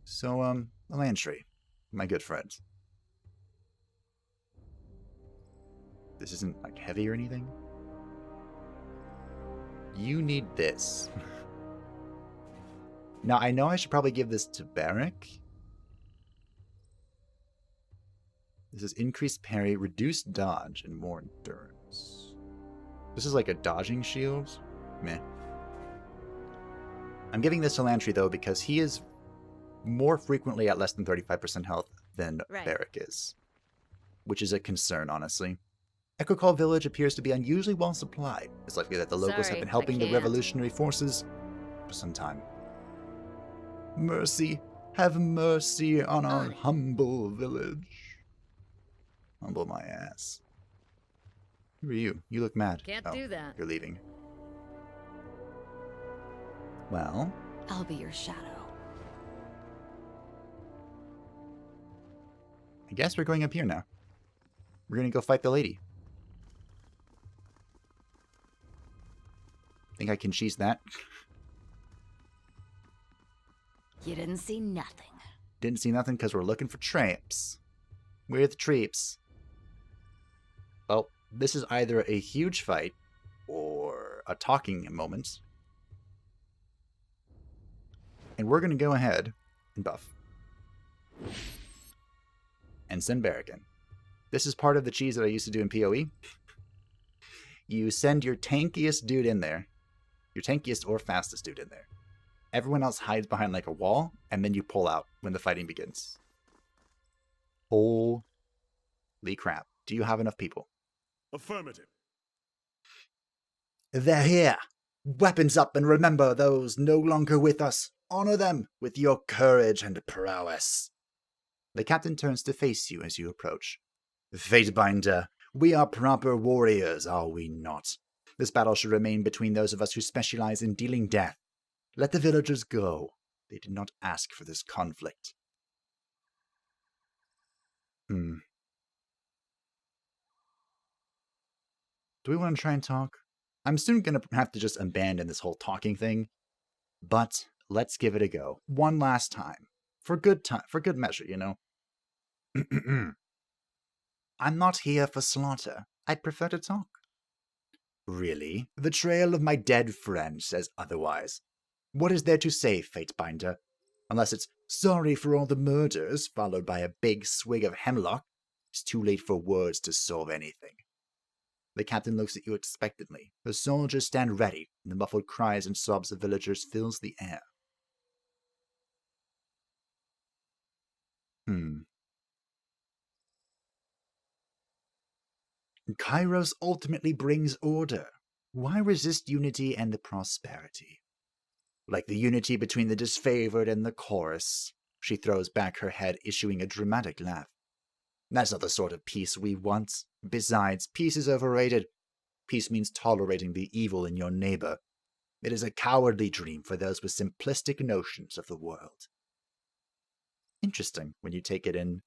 [SPEAKER 1] So, a land tree. My good friend. This isn't, like, heavy or anything. You need this. Now, I know I should probably give this to Barrack. This is increased parry, reduced dodge, and more endurance. This is like a dodging shield. Meh. I'm giving this to Lantry, though, because he is more frequently at less than 35% health than Barrack is. Which is a concern, honestly. Echocall Village appears to be unusually well supplied. It's likely that the locals have been helping the revolutionary forces for some time. Mercy, have mercy on our humble village. Humble my ass. Who are you? You look mad.
[SPEAKER 5] Can't do that.
[SPEAKER 1] You're leaving. Well,
[SPEAKER 2] I'll be your shadow.
[SPEAKER 1] I guess we're going up here now. We're gonna go fight the lady. Think I can cheese that?
[SPEAKER 2] You didn't see nothing.
[SPEAKER 1] Didn't see nothing because we're looking for traps. We're the traps. Well, this is either a huge fight or a talking moment. And we're going to go ahead and buff. And send Barrack in. This is part of the cheese that I used to do in PoE. You send your tankiest dude in there. Your tankiest or fastest dude in there. Everyone else hides behind like a wall, and then you pull out when the fighting begins. Holy crap. Do you have enough people?
[SPEAKER 3] Affirmative.
[SPEAKER 1] They're here. Weapons up, and remember those no longer with us. Honor them with your courage and prowess. The captain turns to face you as you approach. Fatebinder, we are proper warriors, are we not? This battle should remain between those of us who specialize in dealing death. Let the villagers go. They did not ask for this conflict. Do we want to try and talk? I'm soon going to have to just abandon this whole talking thing. But let's give it a go. One last time. For good measure, you know. I'm not here for slaughter. I'd prefer to talk. Really? The trail of my dead friend says otherwise. What is there to say, Fatebinder? Unless it's sorry for all the murders, followed by a big swig of hemlock, it's too late for words to solve anything. The captain looks at you expectantly. The soldiers stand ready, and the muffled cries and sobs of villagers fills the air. Kryos ultimately brings order. Why resist unity and the prosperity? Like the unity between the Disfavoured and the Chorus. She throws back her head, issuing a dramatic laugh. That's not the sort of peace we want. Besides, peace is overrated. Peace means tolerating the evil in your neighbor. It is a cowardly dream for those with simplistic notions of the world. Interesting when you take it in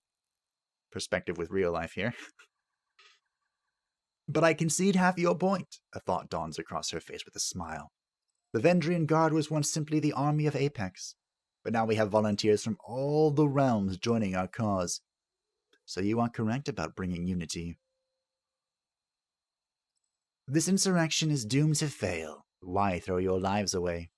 [SPEAKER 1] perspective with real life here. But I concede half your point, a thought dawns across her face with a smile. The Vendrian Guard was once simply the army of Apex, but now we have volunteers from all the realms joining our cause. So you are correct about bringing unity. This insurrection is doomed to fail. Why throw your lives away?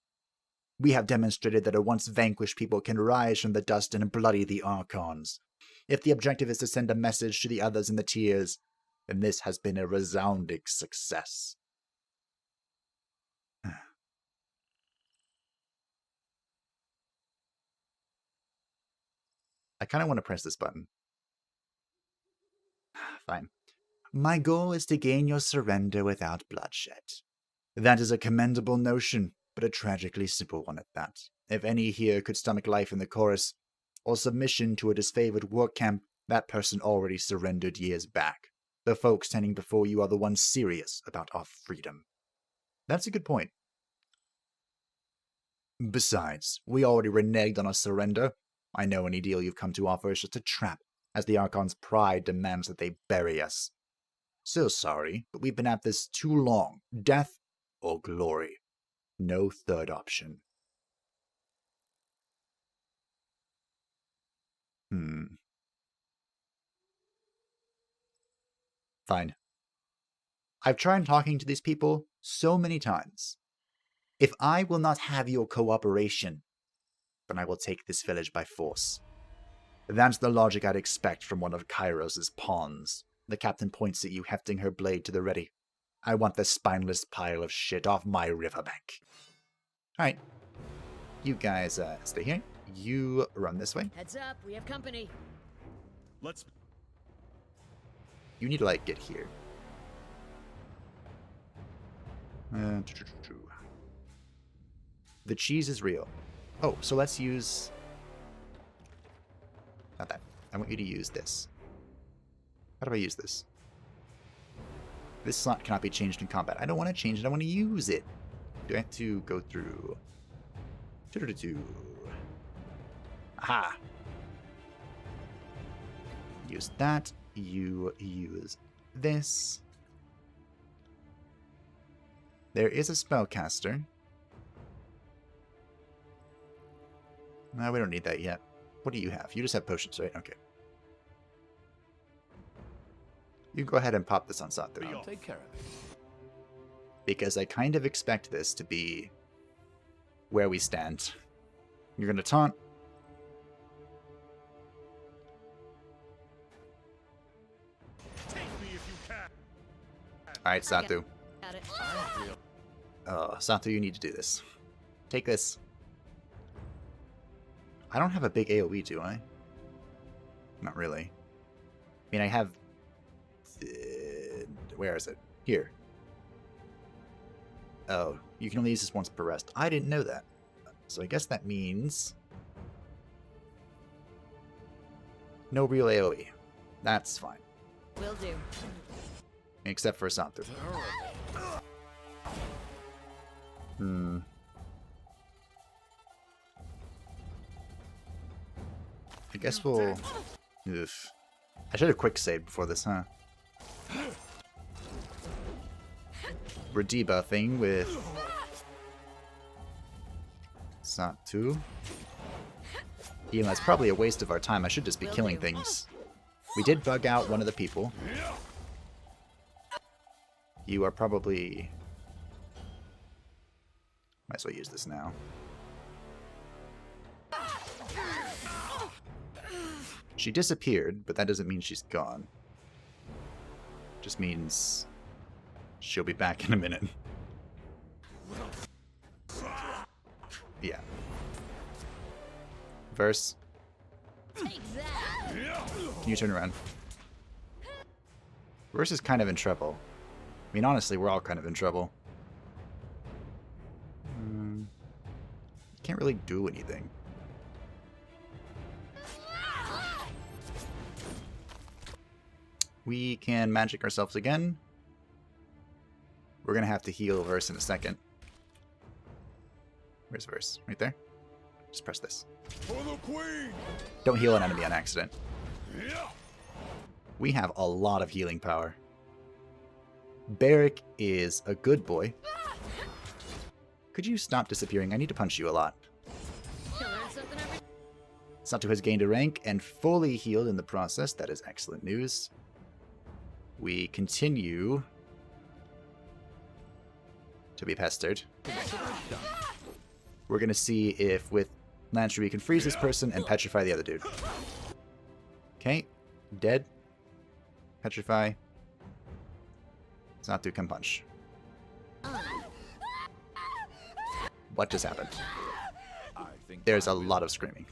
[SPEAKER 1] We have demonstrated that a once vanquished people can rise from the dust and bloody the Archons. If the objective is to send a message to the others in the tiers, then this has been a resounding success. I kind of want to press this button. Fine. My goal is to gain your surrender without bloodshed. That is a commendable notion, but a tragically simple one at that. If any here could stomach life in the chorus, or submission to a disfavored work camp, that person already surrendered years back. The folks standing before you are the ones serious about our freedom. That's a good point. Besides, we already reneged on our surrender. I know any deal you've come to offer is just a trap, as the Archon's pride demands that they bury us. So sorry, but we've been at this too long. Death or glory. No third option. Fine. I've tried talking to these people so many times. If I will not have your cooperation, then I will take this village by force. That's the logic I'd expect from one of Kryos' pawns. The captain points at you, hefting her blade to the ready. I want this spineless pile of shit off my riverbank. Alright. You guys stay here. You run this way.
[SPEAKER 5] Heads up, we have company.
[SPEAKER 3] Let's.
[SPEAKER 1] You need to, like, get here. The cheese is real. Oh, so let's use... Not that. I want you to use this. How do I use this? This slot cannot be changed in combat. I don't want to change it. I want to use it. Do I have to go through... Aha! Use that. You use this. There is a spellcaster. No, we don't need that yet. What do you have? You just have potions, right? Okay. You go ahead and pop this on Satu.
[SPEAKER 4] I'll take care of it.
[SPEAKER 1] Because I kind of expect this to be where we stand. You're going to taunt.
[SPEAKER 3] Take me if you can.
[SPEAKER 1] Alright, Satu.
[SPEAKER 5] Got it.
[SPEAKER 1] Oh, Satu, you need to do this. Take this. I don't have a big AoE, do I? Not really. I mean, I have... where is it? Here. Oh, you can only use this once per rest. I didn't know that. So I guess that means... no real AoE. That's fine.
[SPEAKER 5] Will do.
[SPEAKER 1] Except for Satu. I guess we'll... Oof. I should have quick saved before this, huh? We're debuffing with... Satu. Even that's probably a waste of our time. I should just be killing things. We did bug out one of the people. You are probably... Might as well use this now. She disappeared, but that doesn't mean she's gone. Just means she'll be back in a minute. Yeah. Verse.
[SPEAKER 5] Take that.
[SPEAKER 1] Can you turn around? Verse is kind of in trouble. I mean, honestly, we're all kind of in trouble. Can't really do anything. We can magic ourselves again. We're gonna have to heal Verse in a second. Where's Verse? Right there? Just press this.
[SPEAKER 3] For the queen.
[SPEAKER 1] Don't heal an enemy on accident. We have a lot of healing power. Barrick is a good boy. Could you stop disappearing? I need to punch you a lot.
[SPEAKER 5] You learn something every...
[SPEAKER 1] Satu has gained a rank and fully healed in the process. That is excellent news. We continue to be pestered. We're going to see if with Lancer we can freeze this person and petrify the other dude. Okay. Dead. Petrify. Satu can punch. What just happened?
[SPEAKER 4] I think
[SPEAKER 1] There's a lot of screaming.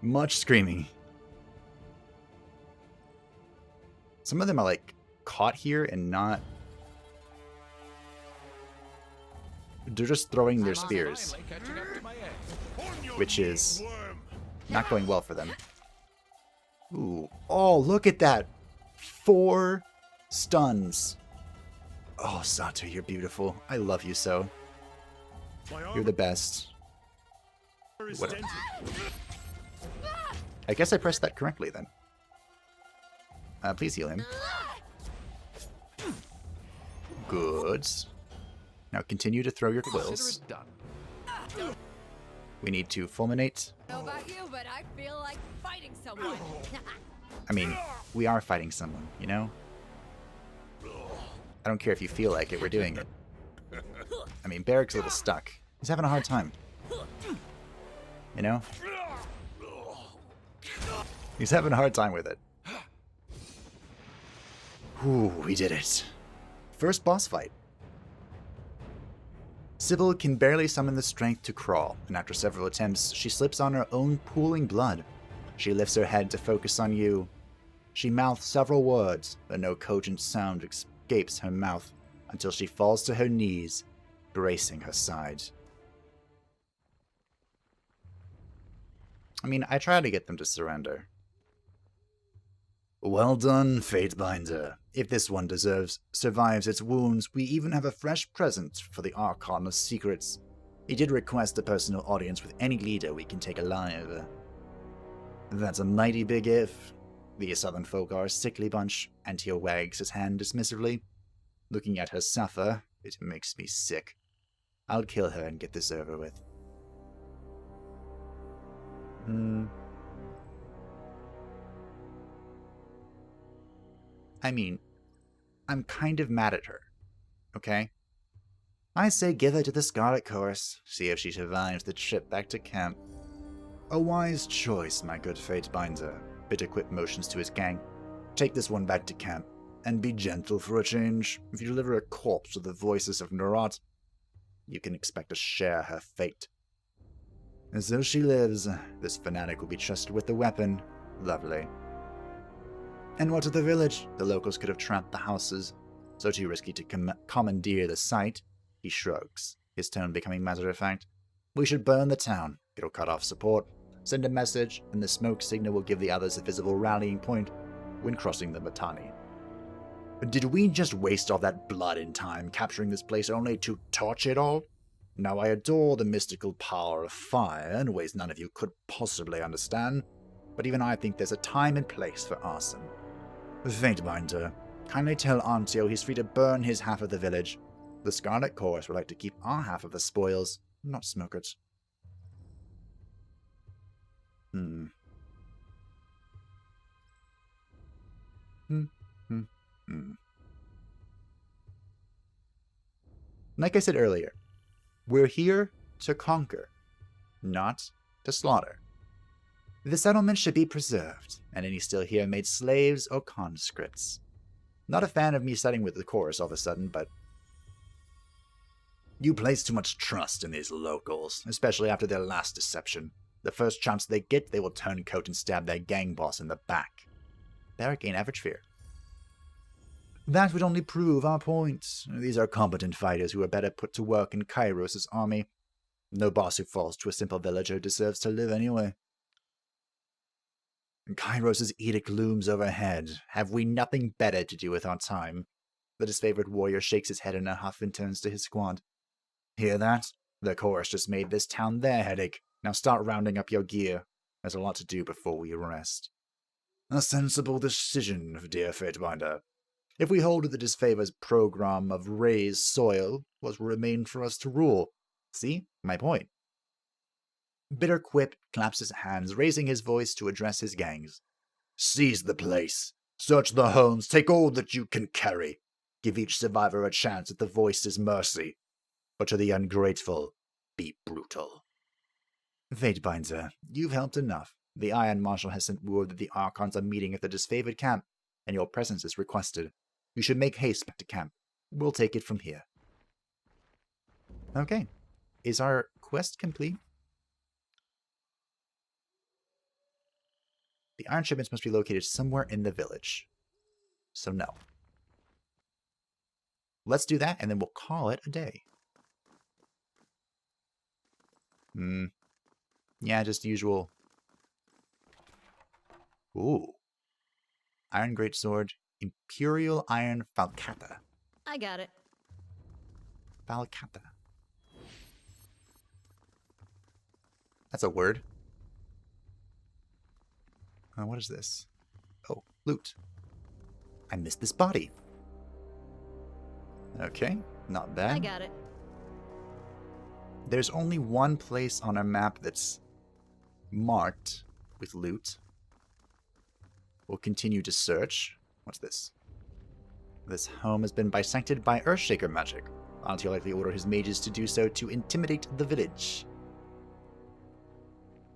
[SPEAKER 1] Much screaming. Some of them are like caught here and not... They're just throwing their spears,
[SPEAKER 4] catching up to my end.
[SPEAKER 1] which is not going well for them. Ooh. Oh, look at that. 4 stuns. Oh, Satu, you're beautiful. I love you so. You're the best. Whatever. I guess I pressed that correctly then. Please heal him. Good. Now continue to throw your
[SPEAKER 4] Consider
[SPEAKER 1] quills.
[SPEAKER 4] it done.
[SPEAKER 1] We need to fulminate.
[SPEAKER 2] I don't know about you, but I feel like fighting someone.
[SPEAKER 1] I mean, we are fighting someone, you know? I don't care if you feel like it, we're doing it. I mean, Barrick's a little stuck. He's having a hard time. You know? He's having a hard time with it. Ooh, we did it. First boss fight. Sybil can barely summon the strength to crawl, and after several attempts, she slips on her own pooling blood. She lifts her head to focus on you. She mouths several words, but no cogent sound escapes her mouth until she falls to her knees, bracing her side. I mean, I try to get them to surrender. Well done, Fatebinder. If this one survives its wounds, we even have a fresh present for the Archon of Secrets. He did request a personal audience with any leader we can take alive. That's a mighty big if. The southern folk are a sickly bunch, and Teal wags his hand dismissively. Looking at her suffer, it makes me sick. I'll kill her and get this over with. I mean, I'm kind of mad at her, okay? I say give her to the Scarlet Chorus, see if she survives the trip back to camp. A wise choice, my good Fatebinder. Bitterquip motions to his gang. Take this one back to camp, and be gentle for a change. If you deliver a corpse to the voices of Narat, you can expect to share her fate. As though she lives, this fanatic will be trusted with the weapon. Lovely. And what of the village? The locals could have tramped the houses, so too risky to commandeer the site. He shrugs, his tone becoming matter-of-fact. We should burn the town. It'll cut off support. Send a message, and the smoke signal will give the others a visible rallying point when crossing the Matani. Did we just waste all that blood and time capturing this place only to torch it all? Now I adore the mystical power of fire in ways none of you could possibly understand, but even I think there's a time and place for arson. Fatebinder, kindly tell Antio he's free to burn his half of the village. The Scarlet Chorus would like to keep our half of the spoils, not smoke it. Like I said earlier, we're here to conquer, not to slaughter. The settlement should be preserved, and any still here made slaves or conscripts. Not a fan of me siding with the chorus all of a sudden, but you place too much trust in these locals, especially after their last deception. The first chance they get, they will turn coat and stab their gang boss in the back. Barrack ain't average fear. That would only prove our point. These are competent fighters who are better put to work in Kryos' army. No boss who falls to a simple villager deserves to live anyway. Kryos' edict looms overhead. Have we nothing better to do with our time? The disfavored warrior shakes his head in a huff and turns to his squad. Hear that? The chorus just made this town their headache. Now start rounding up your gear. There's a lot to do before we rest. A sensible decision, dear Fatebinder. If we hold to the disfavor's program of raise soil, what will remain for us to rule? See? My point. Bitterquip claps his hands, raising his voice to address his gangs. Seize the place. Search the homes. Take all that you can carry. Give each survivor a chance at the voice's mercy. But to the ungrateful, be brutal. Fatebinder, you've helped enough. The Iron Marshal has sent word that the Archons are meeting at the disfavored camp, and your presence is requested. You should make haste back to camp. We'll take it from here. Okay. Is our quest complete? The iron shipments must be located somewhere in the village. So no. Let's do that, and then we'll call it a day. Yeah, just usual. Ooh. Iron Greatsword. Imperial Iron Falcata.
[SPEAKER 5] I got it.
[SPEAKER 1] Falcata. That's a word. What is this? Oh, loot. I missed this body. Okay, not bad.
[SPEAKER 5] I got it.
[SPEAKER 1] There's only one place on our map that's marked with loot. We'll continue to search. What's this? This home has been bisected by Earthshaker magic. Auntie will likely order his mages to do so to intimidate the village.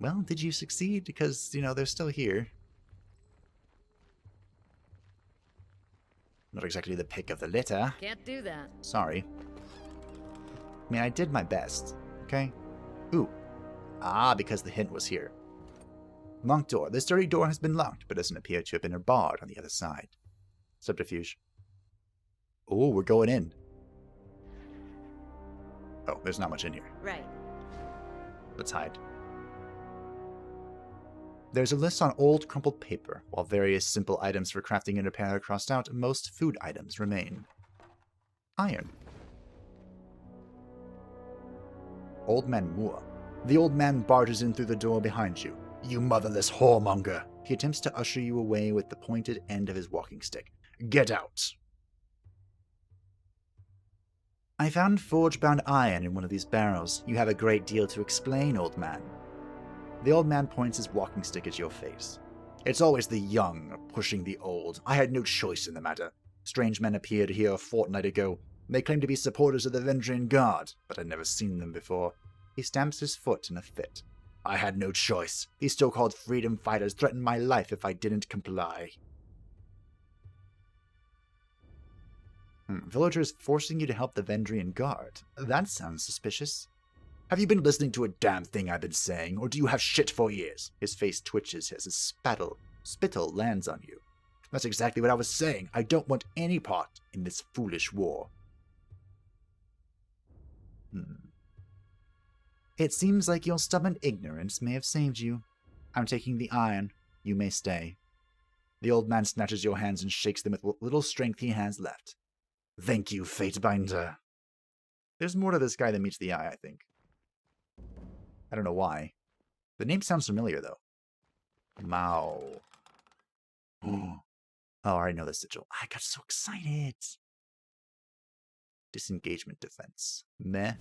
[SPEAKER 1] Well, did you succeed? Because, you know, they're still here. Not exactly the pick of the litter.
[SPEAKER 5] Can't do that.
[SPEAKER 1] Sorry. I mean, I did my best, okay? Ooh. Ah, because the hint was here. Locked door. This dirty door has been locked, but doesn't appear to have been barred on the other side. Subterfuge. Oh, we're going in. Oh, there's not much in here.
[SPEAKER 5] Right.
[SPEAKER 1] Let's hide. There's a list on old, crumpled paper. While various simple items for crafting and repair are crossed out, most food items remain. Iron. Old Man Moore. The old man barges in through the door behind you. You motherless whoremonger. He attempts to usher you away with the pointed end of his walking stick. Get out. I found forge-bound iron in one of these barrels. You have a great deal to explain, old man. The old man points his walking stick at your face. It's always the young pushing the old. I had no choice in the matter. Strange men appeared here a fortnight ago. They claim to be supporters of the Vendrian Guard, but I'd never seen them before. He stamps his foot in a fit. I had no choice. These so-called freedom fighters threatened my life if I didn't comply. Villagers forcing you to help the Vendrian Guard. That sounds suspicious. Have you been listening to a damn thing I've been saying, or do you have shit for ears? His face twitches as his spittle lands on you. That's exactly what I was saying. I don't want any part in this foolish war. It seems like your stubborn ignorance may have saved you. I'm taking the iron. You may stay. The old man snatches your hands and shakes them with what little strength he has left. Thank you, Fatebinder. There's more to this guy than meets the eye, I think. I don't know why. The name sounds familiar, though. Mao. Oh, I already know this sigil. I got so excited. Disengagement defense. Meh.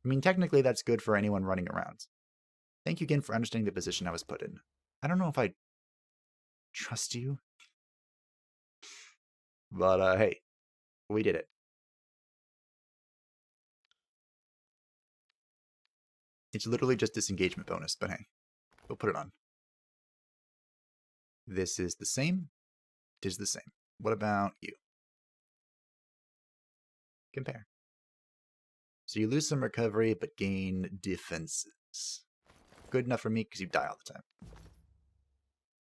[SPEAKER 1] I mean, technically that's good for anyone running around. Thank you again for understanding the position I was put in. I don't know if I trust you. But, hey. We did it. It's literally just disengagement bonus, but hey, we'll put it on. This is the same. It is the same. What about you? Compare. So you lose some recovery, but gain defenses. Good enough for me because you die all the time.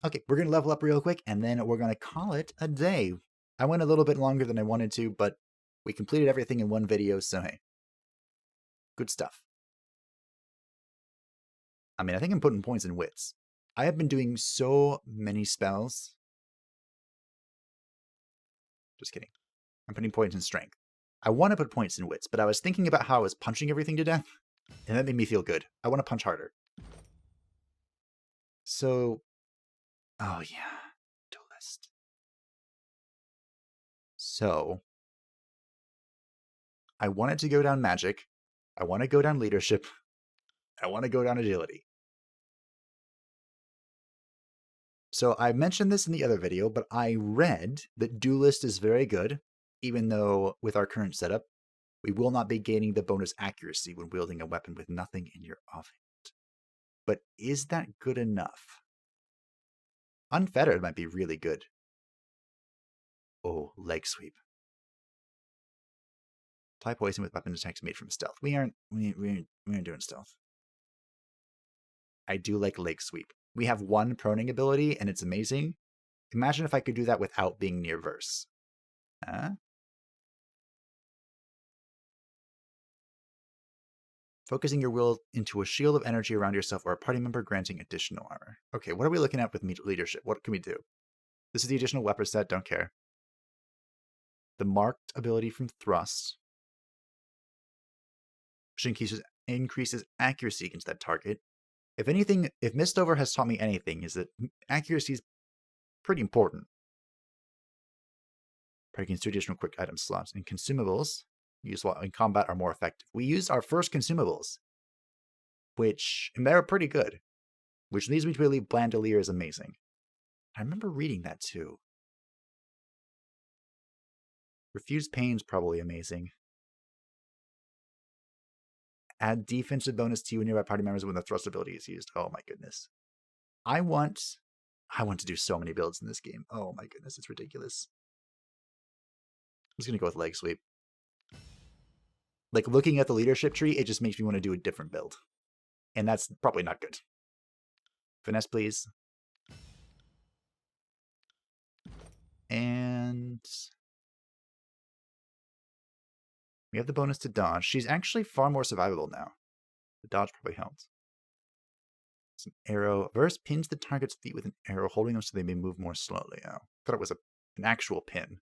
[SPEAKER 1] Okay, we're going to level up real quick, and then we're going to call it a day. I went a little bit longer than I wanted to, but we completed everything in one video, so hey. Good stuff. I mean, I think I'm putting points in wits. I have been doing so many spells. Just kidding. I'm putting points in strength. I want to put points in wits, but I was thinking about how I was punching everything to death, and that made me feel good. I want to punch harder. So, oh yeah, duelist. So, I wanted to go down magic. I want to go down leadership. I want to go down agility. So I mentioned this in the other video, but I read that duelist is very good, even though with our current setup, we will not be gaining the bonus accuracy when wielding a weapon with nothing in your offhand. But is that good enough? Unfettered might be really good. Oh, leg sweep. Apply poison with weapon attacks made from stealth. We aren't doing stealth. I do like leg sweep. We have one proning ability, and it's amazing. Imagine if I could do that without being near verse. Huh? Focusing your will into a shield of energy around yourself or a party member, granting additional armor. Okay, what are we looking at with leadership? What can we do? This is the additional weapon set, don't care. The marked ability from thrust, which increases accuracy against that target. If anything, if Mistover has taught me anything, is that accuracy is pretty important. Probably against 2 additional quick item slots. And consumables used while in combat are more effective. We used our first consumables, and they're pretty good. Which leads me to believe Bandolier is amazing. I remember reading that too. Refuse pain's probably amazing. Add defensive bonus to you and nearby party members when the thrust ability is used. Oh my goodness. I want to do so many builds in this game. Oh my goodness, it's ridiculous. I'm just gonna go with leg sweep. Like, looking at the leadership tree, it just makes me want to do a different build. And that's probably not good. Finesse, please. And we have the bonus to dodge. She's actually far more survivable now. The dodge probably helped. It's an arrow. Verse pins the target's feet with an arrow, holding them so they may move more slowly. Oh, I thought it was an actual pin,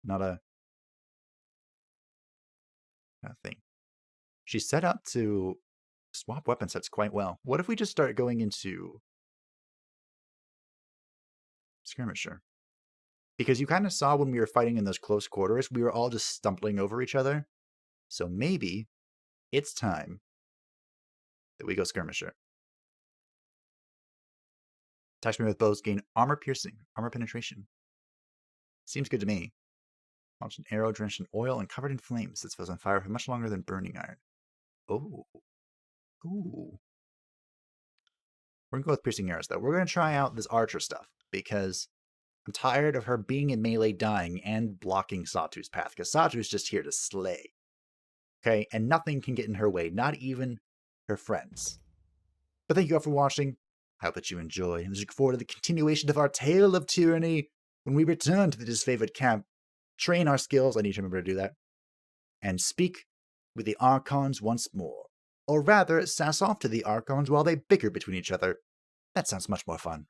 [SPEAKER 1] not a thing. She's set up to swap weapon sets quite well. What if we just start going into skirmisher? Because you kind of saw when we were fighting in those close quarters, we were all just stumbling over each other. So maybe it's time that we go skirmisher. Attach me with bows, gain armor piercing, armor penetration. Seems good to me. Launch an arrow drenched in oil and covered in flames that goes on fire for much longer than burning iron. Oh. Ooh. We're going to go with piercing arrows, though. We're going to try out this archer stuff, because I'm tired of her being in melee dying and blocking Satu's path, because Satu's just here to slay. Okay? And nothing can get in her way, not even her friends. But thank you all for watching. I hope that you enjoy, and look forward to the continuation of our tale of tyranny when we return to the Disfavoured camp, train our skills, I need to remember to do that, and speak with the Archons once more. Or rather, sass off to the Archons while they bicker between each other. That sounds much more fun.